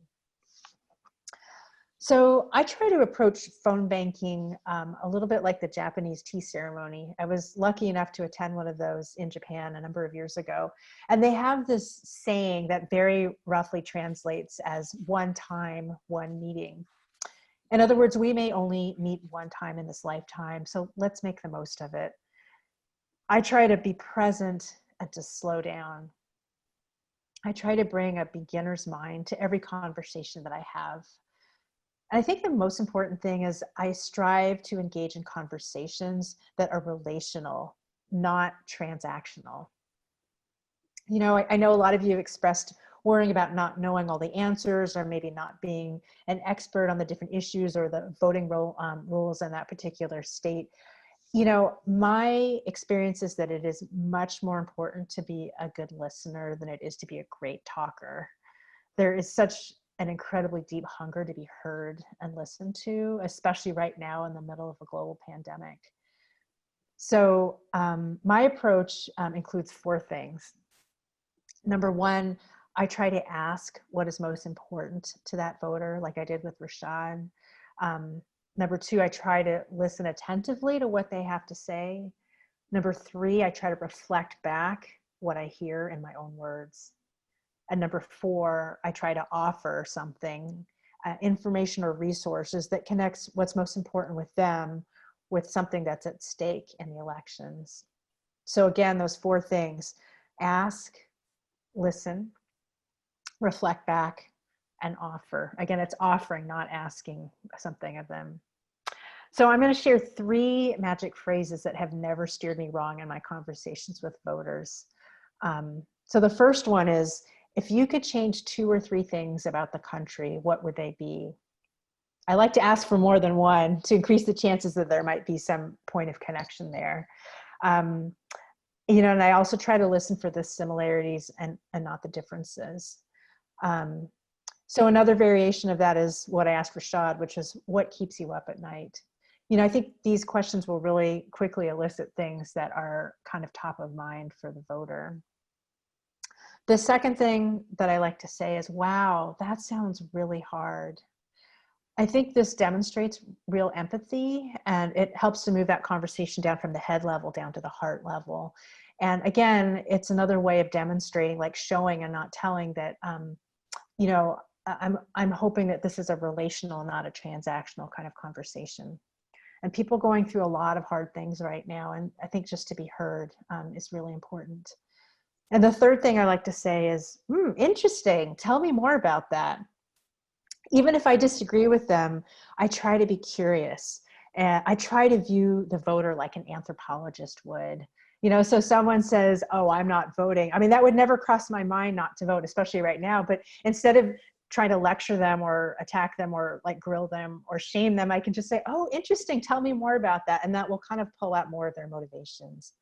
B: So I try to approach phone banking a little bit like the Japanese tea ceremony. I was lucky enough to attend one of those in Japan a number of years ago. And they have this saying that very roughly translates as one time, one meeting. In other words, we may only meet one time in this lifetime, so let's make the most of it. I try to be present and to slow down. I try to bring a beginner's mind to every conversation that I have. And I think the most important thing is I strive to engage in conversations that are relational not transactional. You know, I know a lot of you have expressed worrying about not knowing all the answers, or maybe not being an expert on the different issues or the voting rules in that particular state. You know, my experience is that it is much more important to be a good listener than it is to be a great talker. There is such an incredibly deep hunger to be heard and listened to, especially right now in the middle of a global pandemic. So my approach includes 4 things. Number 1, I try to ask what is most important to that voter, like I did with Rashad. Number 2, I try to listen attentively to what they have to say. Number 3, I try to reflect back what I hear in my own words. And number 4, I try to offer something, information or resources that connects what's most important with them with something that's at stake in the elections. So again, those 4 things: ask, listen, reflect back, and offer. Again, it's offering, not asking something of them. So I'm going to share 3 magic phrases that have never steered me wrong in my conversations with voters. So the first one is, if you could change 2 or 3 things about the country, what would they be? I like to ask for more than one to increase the chances that there might be some point of connection there. You know, and I also try to listen for the similarities and not the differences. So another variation of that is what I asked Rashad, which is, what keeps you up at night? You know, I think these questions will really quickly elicit things that are kind of top of mind for the voter. The second thing that I like to say is, wow, that sounds really hard. I think this demonstrates real empathy, and it helps to move that conversation down from the head level down to the heart level. And again, it's another way of demonstrating, like showing and not telling, that, you know, I'm hoping that this is a relational, not a transactional kind of conversation. And people going through a lot of hard things right now, and I think just to be heard is really important. And the third thing I like to say is, interesting, tell me more about that. Even if I disagree with them, I try to be curious. And I try to view the voter like an anthropologist would. You know, so someone says, oh, I'm not voting. I mean, that would never cross my mind not to vote, especially right now. But instead of trying to lecture them or attack them or like grill them or shame them, I can just say, oh, interesting, tell me more about that. And that will kind of pull out more of their motivations.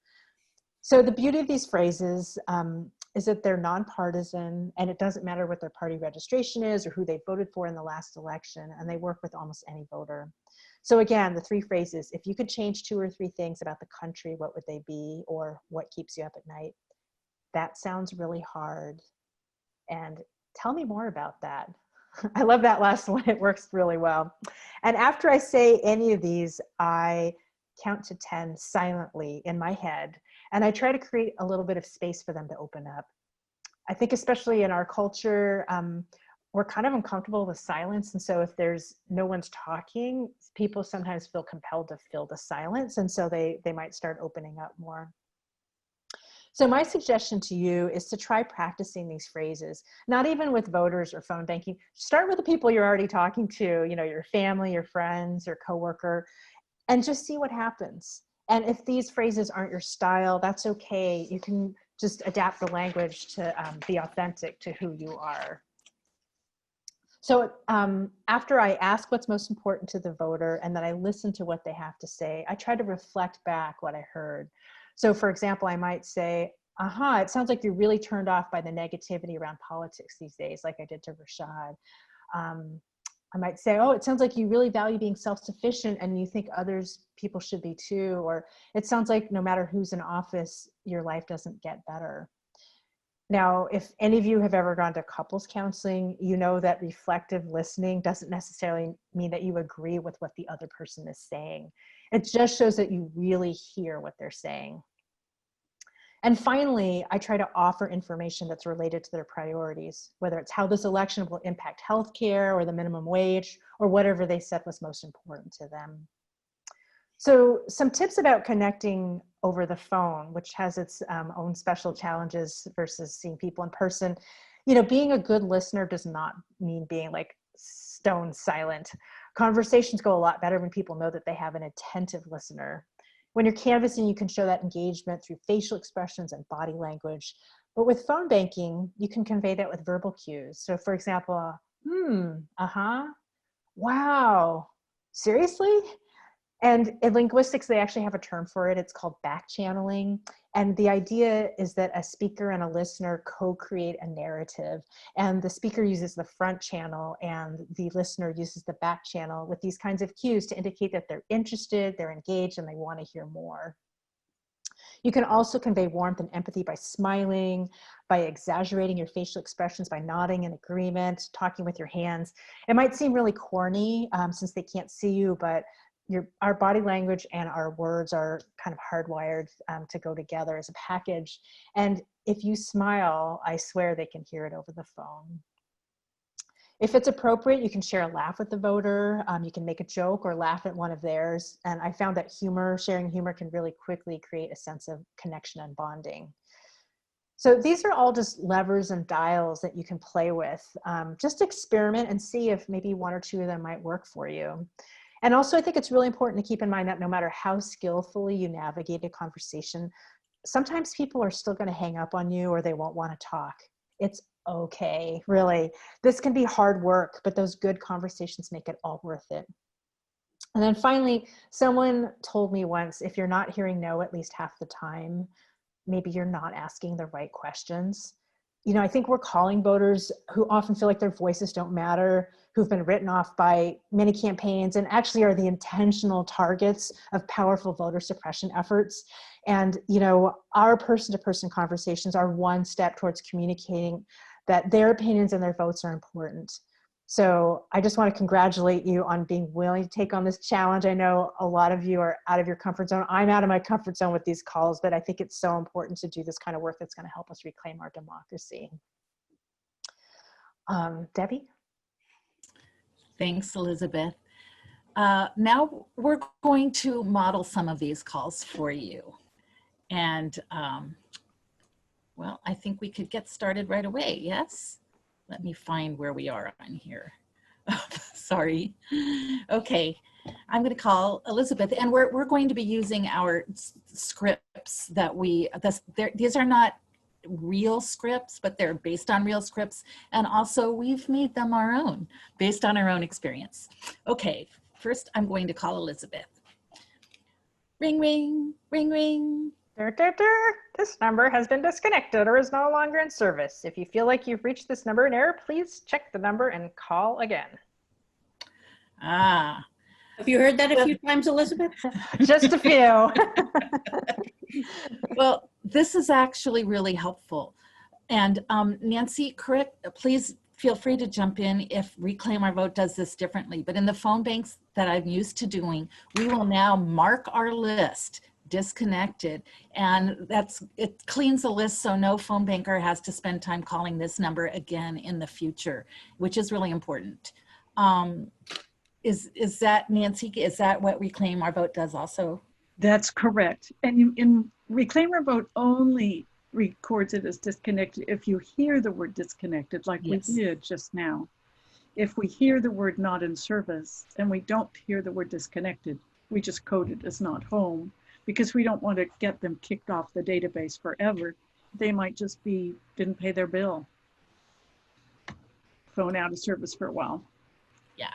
B: So the beauty of these phrases is that they're nonpartisan, and it doesn't matter what their party registration is or who they voted for in the last election, and they work with almost any voter. So again, the 3 phrases: if you could change 2 or 3 things about the country, what would they be? Or what keeps you up at night? That sounds really hard. And tell me more about that. I love that last one. It works really well. And after I say any of these, I count to 10 silently in my head. And I try to create a little bit of space for them to open up. I think especially in our culture, we're kind of uncomfortable with silence. And so if there's no one's talking, people sometimes feel compelled to fill the silence. And so they might start opening up more. So my suggestion to you is to try practicing these phrases, not even with voters or phone banking. Start with the people you're already talking to, you know, your family, your friends, your coworker, and just see what happens. And if these phrases aren't your style, that's okay. You can just adapt the language to be authentic to who you are. So after I ask what's most important to the voter and then I listen to what they have to say, I try to reflect back what I heard. So for example, I might say, it sounds like you're really turned off by the negativity around politics these days, like I did to Rashad. I might say, oh, it sounds like you really value being self-sufficient and you think people should be too. Or it sounds like no matter who's in office, your life doesn't get better. Now, if any of you have ever gone to couples counseling, you know that reflective listening doesn't necessarily mean that you agree with what the other person is saying. It just shows that you really hear what they're saying. And finally, I try to offer information that's related to their priorities, whether it's how this election will impact healthcare or the minimum wage or whatever they said was most important to them. So some tips about connecting over the phone, which has its own special challenges versus seeing people in person. You know, being a good listener does not mean being like stone silent. Conversations go a lot better when people know that they have an attentive listener. When you're canvassing, you can show that engagement through facial expressions and body language. But with phone banking, you can convey that with verbal cues. So for example, uh-huh, wow, seriously? And in linguistics, they actually have a term for it. It's called back channeling. And the idea is that a speaker and a listener co-create a narrative. And the speaker uses the front channel and the listener uses the back channel with these kinds of cues to indicate that they're interested, they're engaged, and they want to hear more. You can also convey warmth and empathy by smiling, by exaggerating your facial expressions, by nodding in agreement, talking with your hands. It might seem really corny since they can't see you, but our body language and our words are kind of hardwired to go together as a package. And if you smile, I swear they can hear it over the phone. If it's appropriate, you can share a laugh with the voter. You can make a joke or laugh at one of theirs. And I found that sharing humor can really quickly create a sense of connection and bonding. So these are all just levers and dials that you can play with. Just experiment and see if maybe one or two of them might work for you. And also, I think it's really important to keep in mind that no matter how skillfully you navigate a conversation, sometimes people are still going to hang up on you or they won't want to talk. It's okay, really. This can be hard work, but those good conversations make it all worth it. And then finally, someone told me once, if you're not hearing no at least half the time, maybe you're not asking the right questions. You know, I think we're calling voters who often feel like their voices don't matter, who've been written off by many campaigns and actually are the intentional targets of powerful voter suppression efforts. And, you know, our person-to-person conversations are one step towards communicating that their opinions and their votes are important. So I just want to congratulate you on being willing to take on this challenge. I know a lot of you are out of your comfort zone. I'm out of my comfort zone with these calls, but I think it's so important to do this kind of work that's going to help us reclaim our democracy. Debbie?
C: Thanks, Elizabeth. Now we're going to model some of these calls for you. And well, I think we could get started right away, yes? Let me find where we are on here. Sorry. Okay, I'm going to call Elizabeth, and we're going to be using our scripts that these are not real scripts, but they're based on real scripts, and also we've made them our own, based on our own experience. Okay, first I'm going to call Elizabeth. Ring, ring, ring, ring.
B: This number has been disconnected or is no longer in service. If you feel like you've reached this number in error, please check the number and call again.
C: Ah.
A: Have you heard that a few times, Elizabeth?
B: Just a few.
C: Well, this is actually really helpful. And Nancy, correct, please feel free to jump in if Reclaim Our Vote does this differently. But in the phone banks that I'm used to doing, we will now mark our list disconnected, and it cleans the list so no phone banker has to spend time calling this number again in the future, which is really important. Is that, Nancy, is that what Reclaim Our Vote does also?
D: That's correct. And in Reclaim Our Vote only records it as disconnected if you hear the word disconnected, like
C: Yes.
D: we did just now. If we hear the word not in service and we don't hear the word disconnected, we just code it as not home, because we don't want to get them kicked off the database forever. They might just be, didn't pay their bill. Phone out of service for a while.
C: Yeah,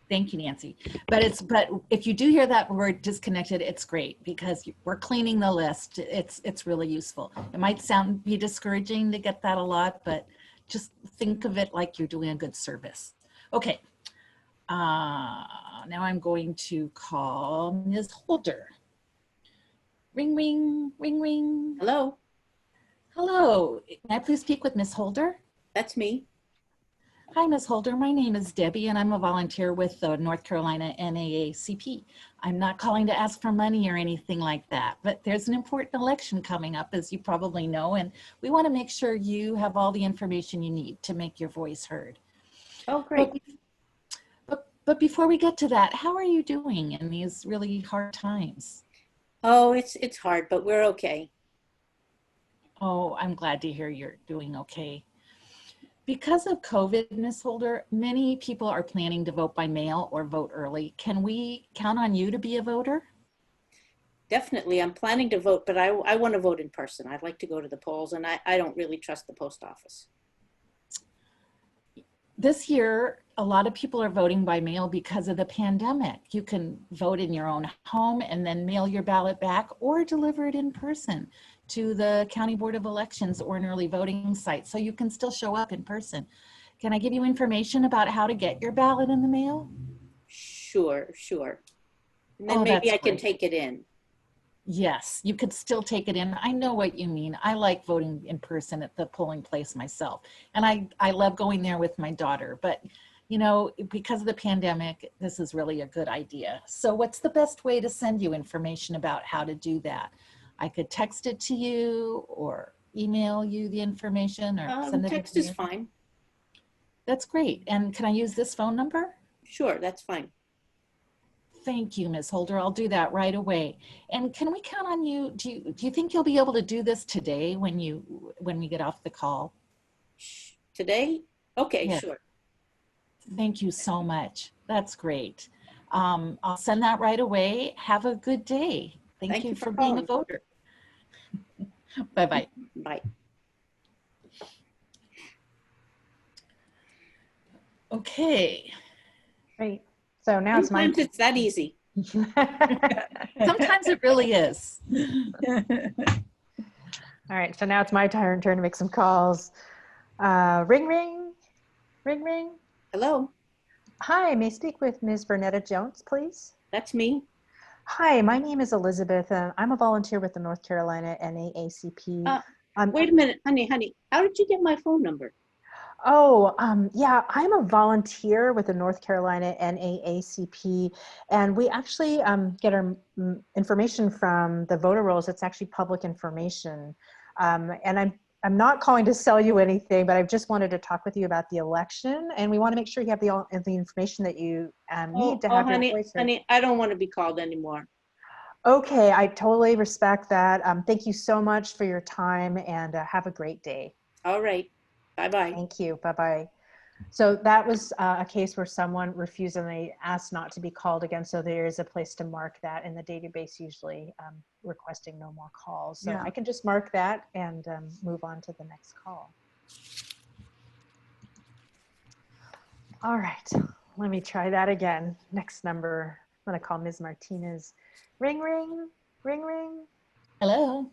C: thank you, Nancy. But if you do hear that word disconnected, it's great because we're cleaning the list. It's really useful. It might be discouraging to get that a lot, but just think of it like you're doing a good service. Okay, now I'm going to call Ms. Holder. Ring, ring, ring, ring.
A: Hello,
C: Hello, can I please speak with Ms. Holder?
A: that's me.
C: Hi, Ms. Holder. My name is Debbie, and I'm a volunteer with the North Carolina NAACP. I'm not calling to ask for money or anything like that, but there's an important election coming up, as you probably know, and we want to make sure you have all the information you need to make your voice heard.
A: Oh, great.
C: But before we get to that, how are you doing in these really hard times?
A: Oh, it's hard, but we're okay.
C: Oh, I'm glad to hear you're doing okay. Because of COVID, Ms. Holder, many people are planning to vote by mail or vote early. Can we count on you to be a voter?
A: Definitely. I'm planning to vote, but I want to vote in person. I'd like to go to the polls, and I don't really trust the post office.
C: This year, a lot of people are voting by mail because of the pandemic. You can vote in your own home and then mail your ballot back or deliver it in person to the County Board of Elections or an early voting site. So you can still show up in person. Can I give you information about how to get your ballot in the mail?
A: Sure, sure. And then
C: Oh,
A: maybe
C: that's
A: I can
C: great.
A: take it in.
C: Yes, you could still take it in. I know what you mean. I like voting in person at the polling place myself. And I love going there with my daughter. But, you know, because of the pandemic, this is really a good idea. So what's the best way to send you information about how to do that? I could text it to you or email you the information or send it
A: Text
C: in
A: is
C: your...
A: fine.
C: That's great. And can I use this phone number?
A: Sure, that's fine.
C: Thank you, Ms. Holder. I'll do that right away. And can we count on you? Do you think you'll be able to do this today when we get off the call?
A: Today? Okay,
C: Yeah.
A: sure.
C: Thank you so much. That's great. I'll send that right away. Have a good day. Thank you for being a
A: calling.
C: voter. Bye-bye.
A: Bye.
C: Okay.
B: Great. So now it's my
A: Sometimes it's that easy.
C: Sometimes it really is.
B: All right, so now it's my turn to make some calls. Ring, ring, ring, ring.
A: Hello,
B: Hi, may I speak with Ms. Vernetta Jones, please?
A: that's me.
B: Hi, my name is Elizabeth, and I'm a volunteer with the North Carolina NAACP.
A: Wait a minute, honey. How did you get my phone number?
B: Yeah, I'm a volunteer with the North Carolina NAACP, and we actually get our information from the voter rolls. It's actually public information. And I'm not calling to sell you anything, but I just wanted to talk with you about the election, and we want to make sure you have the information that you need to have your voice heard.
A: Honey, I don't want to be called anymore.
B: Okay, I totally respect that. Thank you so much for your time, and have a great day.
A: All right, bye-bye.
B: Thank you, bye-bye. So that was a case where someone refused and they asked not to be called again. So there is a place to mark that in the database, usually requesting no more calls. So
D: Yeah.
B: I can just mark that and move on to the next call. All right, let me try that again. Next number, I'm gonna call Ms. Martinez. Ring, ring, ring, ring.
C: Hello,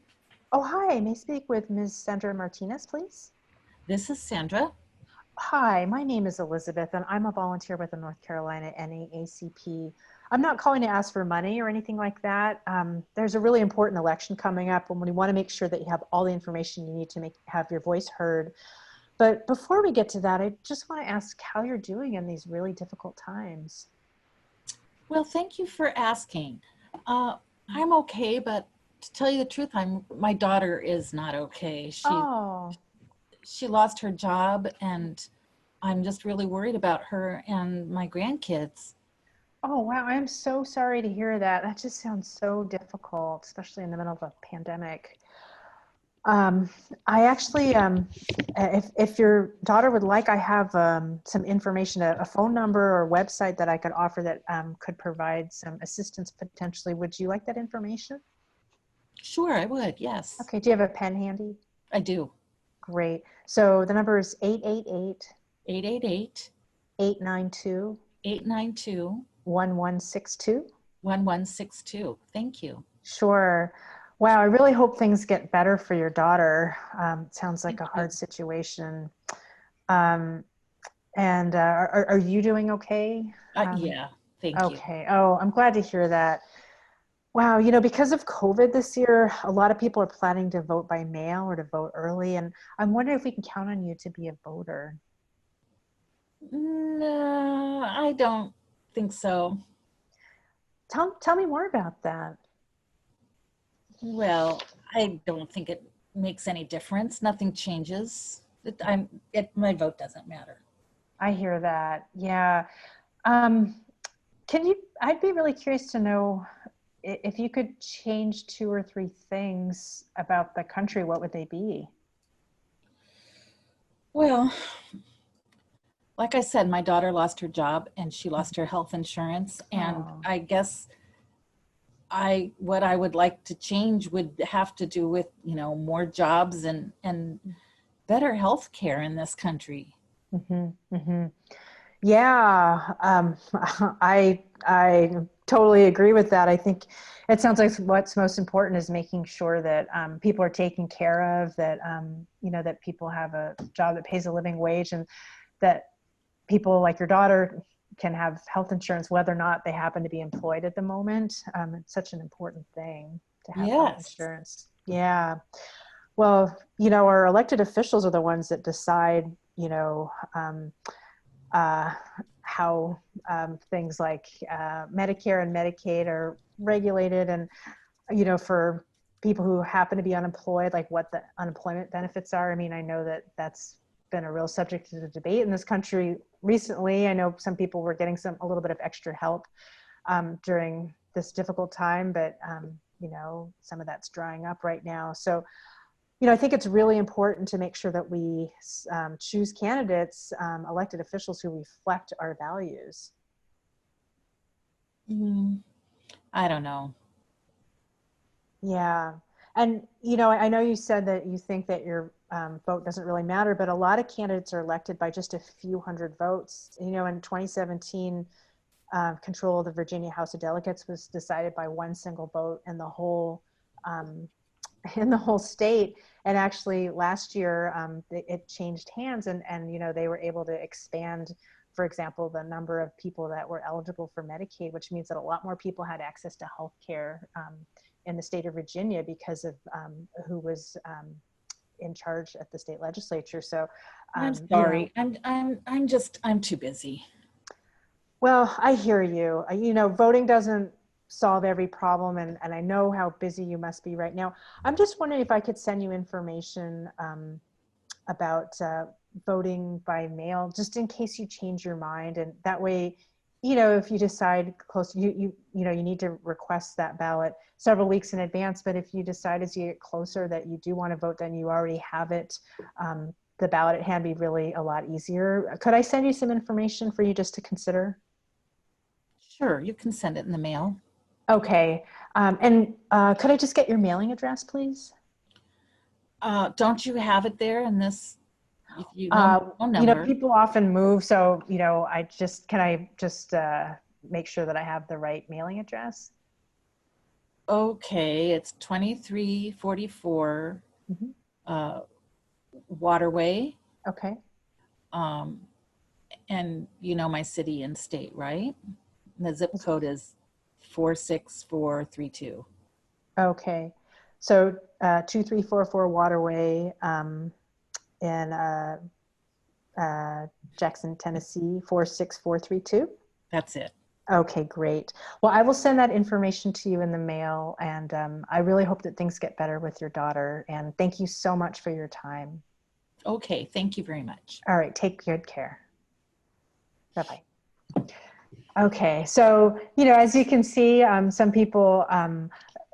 B: Oh, hi, may I speak with Ms. Sandra Martinez, please?
C: this is Sandra.
B: Hi, my name is Elizabeth, and I'm a volunteer with the North Carolina NAACP. I'm not calling to ask for money or anything like that. There's a really important election coming up, and we want to make sure that you have all the information you need to have your voice heard. But before we get to that, I just want to ask how you're doing in these really difficult times.
C: Well, thank you for asking. I'm okay, but to tell you the truth, my daughter is not okay. She lost her job, and I'm just really worried about her and my grandkids.
B: Oh, wow. I'm so sorry to hear that. That just sounds so difficult, especially in the middle of a pandemic. I actually, if your daughter would like, I have some information, a phone number or website that I could offer that could provide some assistance potentially. Would you like that information?
C: Sure, I would, yes.
B: Okay, do you have a pen handy?
C: I do.
B: Great. So the number is 888
C: 888
B: 892
C: 892
B: 1162.
C: 1162. Thank you.
B: Sure. Wow, I really hope things get better for your daughter. It sounds like a hard situation. And are you doing okay?
C: Yeah, thank you.
B: Okay. Oh, I'm glad to hear that. Wow, you know, because of COVID this year, a lot of people are planning to vote by mail or to vote early. And I'm wondering if we can count on you to be a voter.
C: No, I don't think so.
B: Tell me more about that.
C: Well, I don't think it makes any difference. Nothing changes. My vote doesn't matter.
B: I hear that. Yeah. I'd be really curious to know if you could change 2 or 3 things about the country, what would they be?
C: Well, like I said, my daughter lost her job and she lost her health insurance. And
B: Oh.
C: I guess what I would like to change would have to do with, more jobs and better health care in this country.
B: Yeah, I totally agree with that. I think it sounds like what's most important is making sure that people are taken care of, that that people have a job that pays a living wage, and that people like your daughter can have health insurance whether or not they happen to be employed at the moment. It's such an important thing to have health insurance. Yeah. Well, our elected officials are the ones that decide, how things like Medicare and Medicaid are regulated, and for people who happen to be unemployed, like what the unemployment benefits are. I mean, I know that that's been a real subject to the debate in this country recently. I know some people were getting a little bit of extra help during this difficult time, but some of that's drying up right now. So I think it's really important to make sure that we choose candidates, elected officials who reflect our values.
C: I don't know.
B: Yeah. And, I know you said that you think that your vote doesn't really matter, but a lot of candidates are elected by just a few hundred votes. In 2017, control of the Virginia House of Delegates was decided by one single vote in the whole state. And actually last year it changed hands, and they were able to expand, for example, the number of people that were eligible for Medicaid, which means that a lot more people had access to health care in the state of Virginia because of who was in charge at the state legislature. So
C: I'm sorry. I'm too busy.
B: Well, I hear you. Voting doesn't solve every problem, and I know how busy you must be right now. I'm just wondering if I could send you information about voting by mail, just in case you change your mind, and that way, if you decide close, you need to request that ballot several weeks in advance. But if you decide as you get closer that you do want to vote, then you already have it. The ballot at hand be really a lot easier. Could I send you some information for you just to consider?
C: Sure, you can send it in the mail.
B: Okay. And could I just get your mailing address, please?
C: Don't you have it there in this? If you know phone number.
B: People often move, so can I just make sure that I have the right mailing address?
C: Okay, it's 2344 Waterway.
B: Okay.
C: And my city and state, right? And the zip code is 46432.
B: Okay. So 2344 Waterway in Jackson, Tennessee, 46432.
C: That's it.
B: Okay, great. Well, I will send that information to you in the mail, and I really hope that things get better with your daughter. And thank you so much for your time.
C: Okay, thank you very much.
B: All right, take good care. Bye-bye. Okay, so, as you can see, some people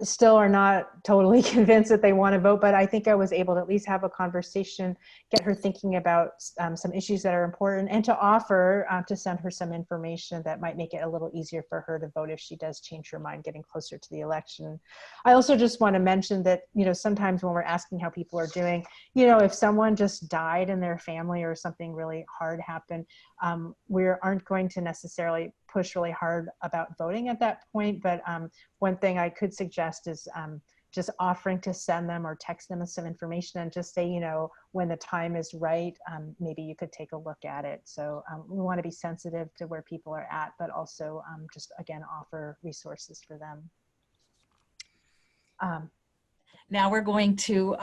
B: still are not totally convinced that they want to vote, but I think I was able to at least have a conversation, get her thinking about some issues that are important, and to offer to send her some information that might make it a little easier for her to vote if she does change her mind getting closer to the election. I also just want to mention that, sometimes when we're asking how people are doing, if someone just died in their family or something really hard happened, we aren't going to necessarily push really hard about voting at that point. But one thing I could suggest is just offering to send them or text them some information and just say, when the time is right, maybe you could take a look at it. So we want to be sensitive to where people are at, but also just, again, offer resources for them.
C: Now we're going to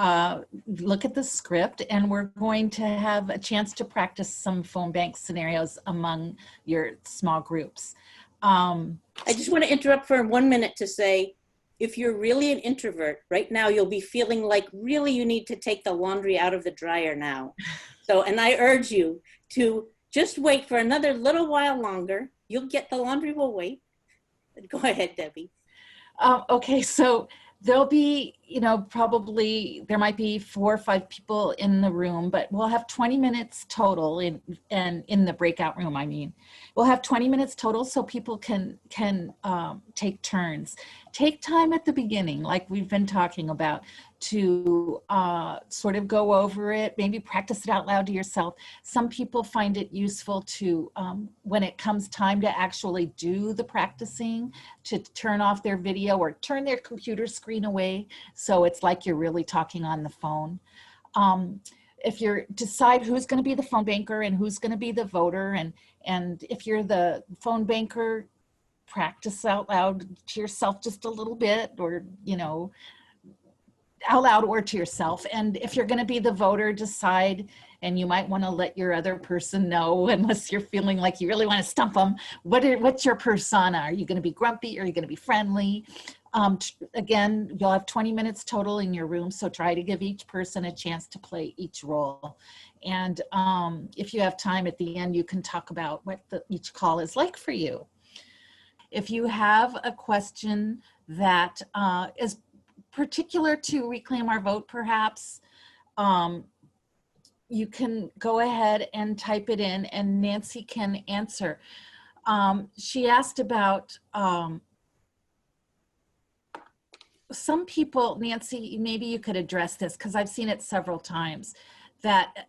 C: look at the script, and we're going to have a chance to practice some phone bank scenarios among your small groups.
A: I just want to interrupt for 1 minute to say, if you're really an introvert, right now you'll be feeling like really you need to take the laundry out of the dryer now. So, and I urge you to just wait for another little while longer. You'll get, the laundry will wait. Go ahead, Debbie.
C: Okay, so There'll be, you know, probably there might be 4 or 5 people in the room, but we'll have 20 minutes total in the breakout room. I mean, we'll have 20 minutes total so people can take turns. Take time at the beginning, like we've been talking about, to sort of go over it, maybe practice it out loud to yourself. Some people find it useful to, when it comes time to actually do the practicing, to turn off their video or turn their computer screen away so it's like you're really talking on the phone. If you decide who's going to be the phone banker and who's going to be the voter, and if you're the phone banker, practice out loud to yourself just a little bit, or, you know, out loud or to yourself. And if you're going to be the voter, decide, and you might want to let your other person know, unless you're feeling like you really want to stump them, what's your persona? Are you going to be grumpy? Are you going to be friendly? Again, you'll have 20 minutes total in your room, so try to give each person a chance to play each role. And if you have time at the end, you can talk about what each call is like for you. If you have a question that is particular to Reclaim Our Vote, perhaps, you can go ahead and type it in and Nancy can answer. She asked about some people, Nancy, maybe you could address this because I've seen it several times, that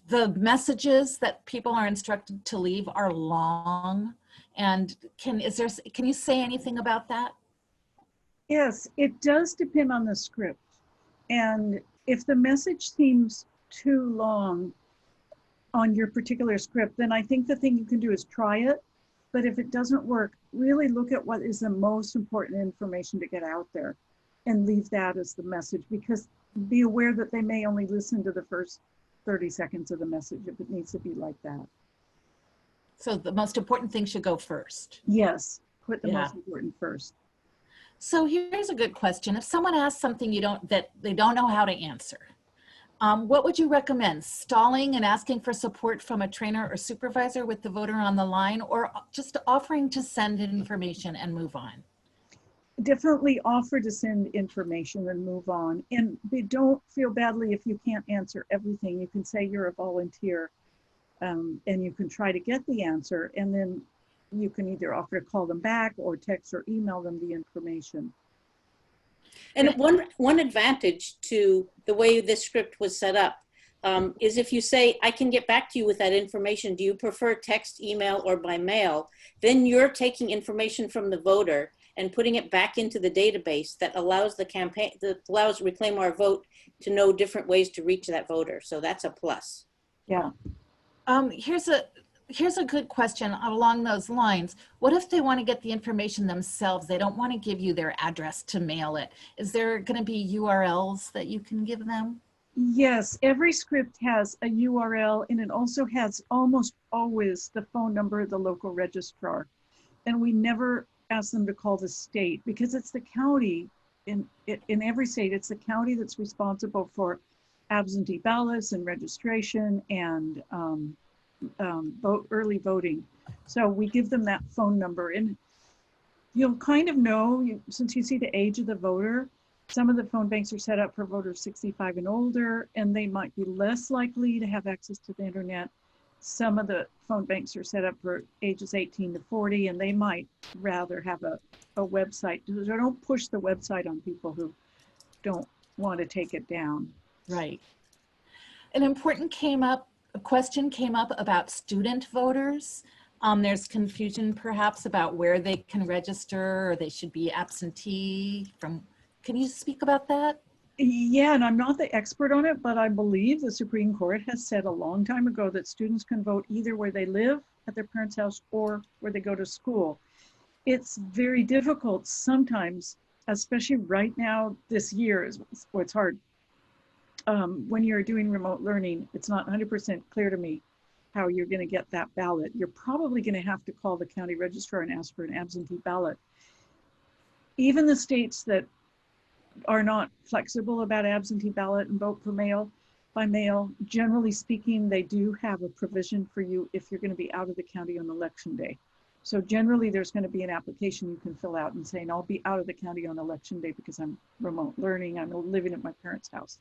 C: the messages that people are instructed to leave are long. And can you say anything about that?
D: Yes, it does depend on the script. And if the message seems too long on your particular script, then I think the thing you can do is try it. But if it doesn't work, really look at what is the most important information to get out there and leave that as the message, because be aware that they may only listen to the first 30 seconds of the message if it needs to be like that.
C: So the most important thing should go first.
D: Yes, put the most important first.
C: So here's a good question. If someone asks something that they don't know how to answer, what would you recommend? Stalling and asking for support from a trainer or supervisor with the voter on the line, or just offering to send information and move on?
D: Definitely offer to send information and move on. And don't feel badly if you can't answer everything. You can say you're a volunteer, and you can try to get the answer, and then you can either offer to call them back or text or email them the information.
A: And one advantage to the way this script was set up is if you say, I can get back to you with that information, do you prefer text, email, or by mail? Then you're taking information from the voter and putting it back into the database that allows the campaign, that allows Reclaim Our Vote to know different ways to reach that voter. So that's a plus.
D: Yeah.
C: Here's a good question along those lines. What if they want to get the information themselves? They don't want to give you their address to mail it. Is there going to be URLs that you can give them?
D: Yes, every script has a URL, and it also has almost always the phone number of the local registrar. And we never ask them to call the state, because it's the county, in every state, it's the county that's responsible for absentee ballots and registration and early voting. So we give them that phone number, and you'll kind of know, since you see the age of the voter, some of the phone banks are set up for voters 65 and older, and they might be less likely to have access to the internet. Some of the phone banks are set up for ages 18 to 40, and they might rather have a website. So don't push the website on people who don't want to take it down.
C: Right. A question came up about student voters. There's confusion perhaps about where they can register, or they should be absentee from. Can you speak about that?
D: Yeah, and I'm not the expert on it, but I believe the Supreme Court has said a long time ago that students can vote either where they live at their parents' house or where they go to school. It's very difficult sometimes, especially right now, this year is what's hard. When you're doing remote learning, it's not 100% clear to me how you're going to get that ballot. You're probably going to have to call the county registrar and ask for an absentee ballot. Even the states that are not flexible about absentee ballot and vote by mail, generally speaking, they do have a provision for you if you're going to be out of the county on election day. So generally there's going to be an application you can fill out and saying, I'll be out of the county on election day because I'm remote learning. I'm living at my parents' house.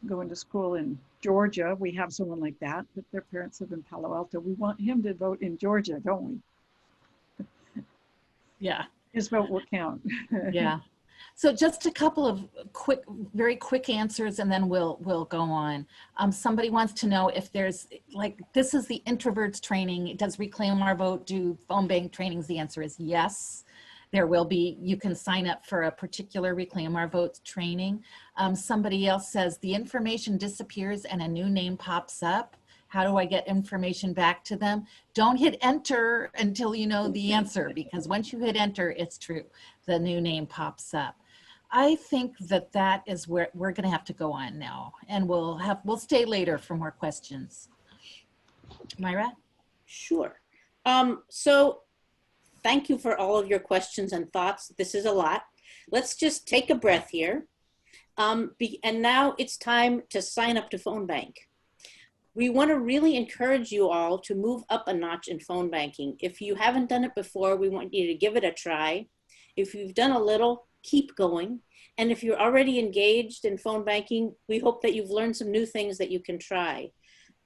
D: Going to school in Georgia. We have someone like that, but their parents live in Palo Alto. We want him to vote in Georgia, don't we?
C: Yeah.
D: His vote will count.
C: Yeah. So just a couple of quick, very quick answers, and then we'll go on. Somebody wants to know if there's, like, this is the Introverts training. Does Reclaim Our Vote do phone bank trainings? The answer is yes. There will be, you can sign up for a particular Reclaim Our Vote training. Somebody else says the information disappears and a new name pops up. How do I get information back to them? Don't hit enter until you know the answer, because once you hit enter, it's true. The new name pops up. I think that that is where we're going to have to go on now, and we'll stay later for more questions. Myra?
A: Sure. So thank you for all of your questions and thoughts. This is a lot. Let's just take a breath here. And now it's time to sign up to Phonebank. We want to really encourage you all to move up a notch in phone banking. If you haven't done it before, we want you to give it a try. If you've done a little, keep going. And if you're already engaged in phone banking, we hope that you've learned some new things that you can try.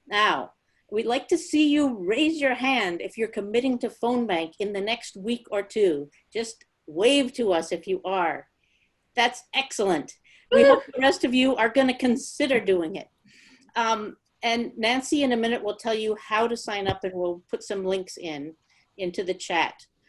A: Now, we'd like to see you raise your hand if you're committing to Phonebank in the next week or two. Just wave to us if you are. That's excellent. We hope the rest of you are going to consider doing it. And Nancy in a minute will tell you how to sign up, and we'll put some links into the chat.